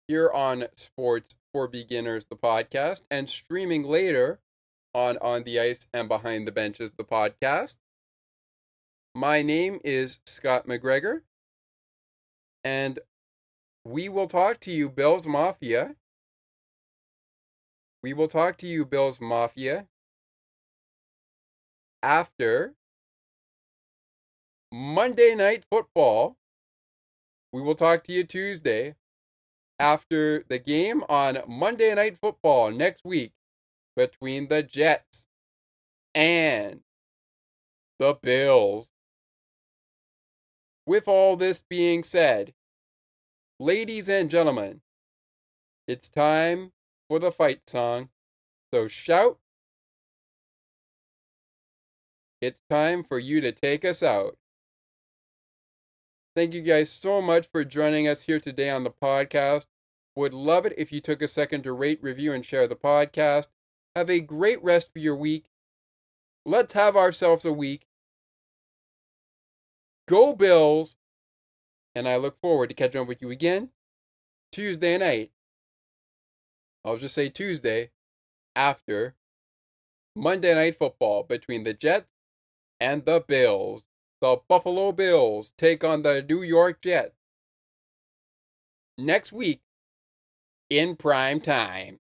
here on Sports for Beginners, the podcast, and streaming later on the Ice and Behind the Benches, the podcast. My name is Scott McGregor, and we will talk to you, Bills Mafia. We will talk to you, Bills Mafia, after Monday Night Football. We will talk to you Tuesday after the game on Monday Night Football next week between the Jets and the Bills. With all this being said, ladies and gentlemen, it's time for the fight song. So shout. It's time for you to take us out. Thank you guys so much for joining us here today on the podcast. Would love it if you took a second to rate, review, and share the podcast. Have a great rest of your week. Let's have ourselves a week. Go Bills! And I look forward to catching up with you again Tuesday night. I'll just say Tuesday after Monday Night Football between the Jets and the Bills. The Buffalo Bills take on the New York Jets next week in prime time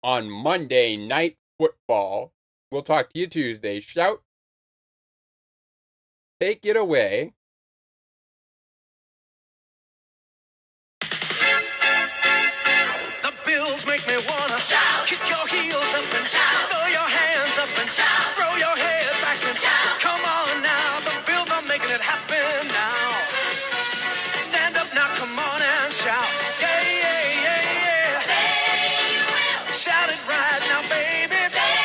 on Monday Night Football. We'll talk to you Tuesday. Shout. Take it away. The Bills make me wanna shout. Kick your heels up and shout. Throw your hands up and shout. Throw your head back and shout. Come on now, the Bills are making it happen now. Stand up now, come on and shout. Yeah, yeah, yeah, yeah. Say you will. Shout it right now, baby. Say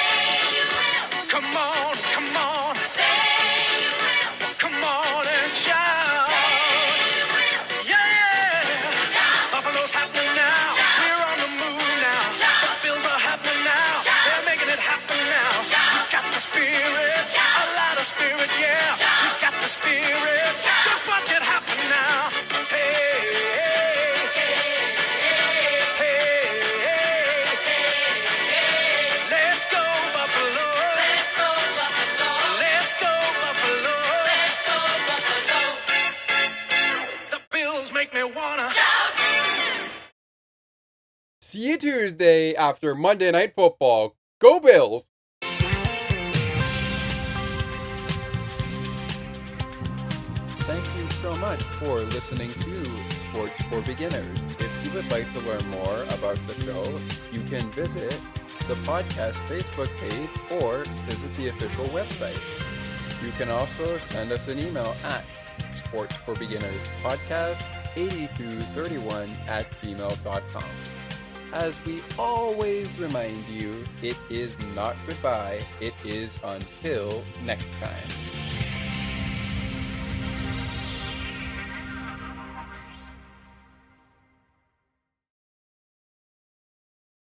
you will. Come on, come on. Say you will. Come on and shout. Say you will. Yeah. Shout. Buffalo's happening now. Shout. We're on the move now. Shout. The Bills are happening now. Shout. They're making it happen now. Shout. We got the spirit. Shout. A lot of spirit, yeah. Shout. We got the spirit. Shout. Just watch it happen now. Hey, hey, hey, hey, hey. Let's go Buffalo. Let's go Buffalo. Let's go Buffalo. Let's go Buffalo. The Bills make me wanna shout. See you Tuesday after Monday Night Football. Go Bills! Thank you so much for listening to Sports for Beginners. If you would like to learn more about the show, you can visit the podcast Facebook page or visit the official website. You can also send us an email at sportsforbeginnerspodcast8231@gmail.com. As we always remind you, it is not goodbye, it is until next time.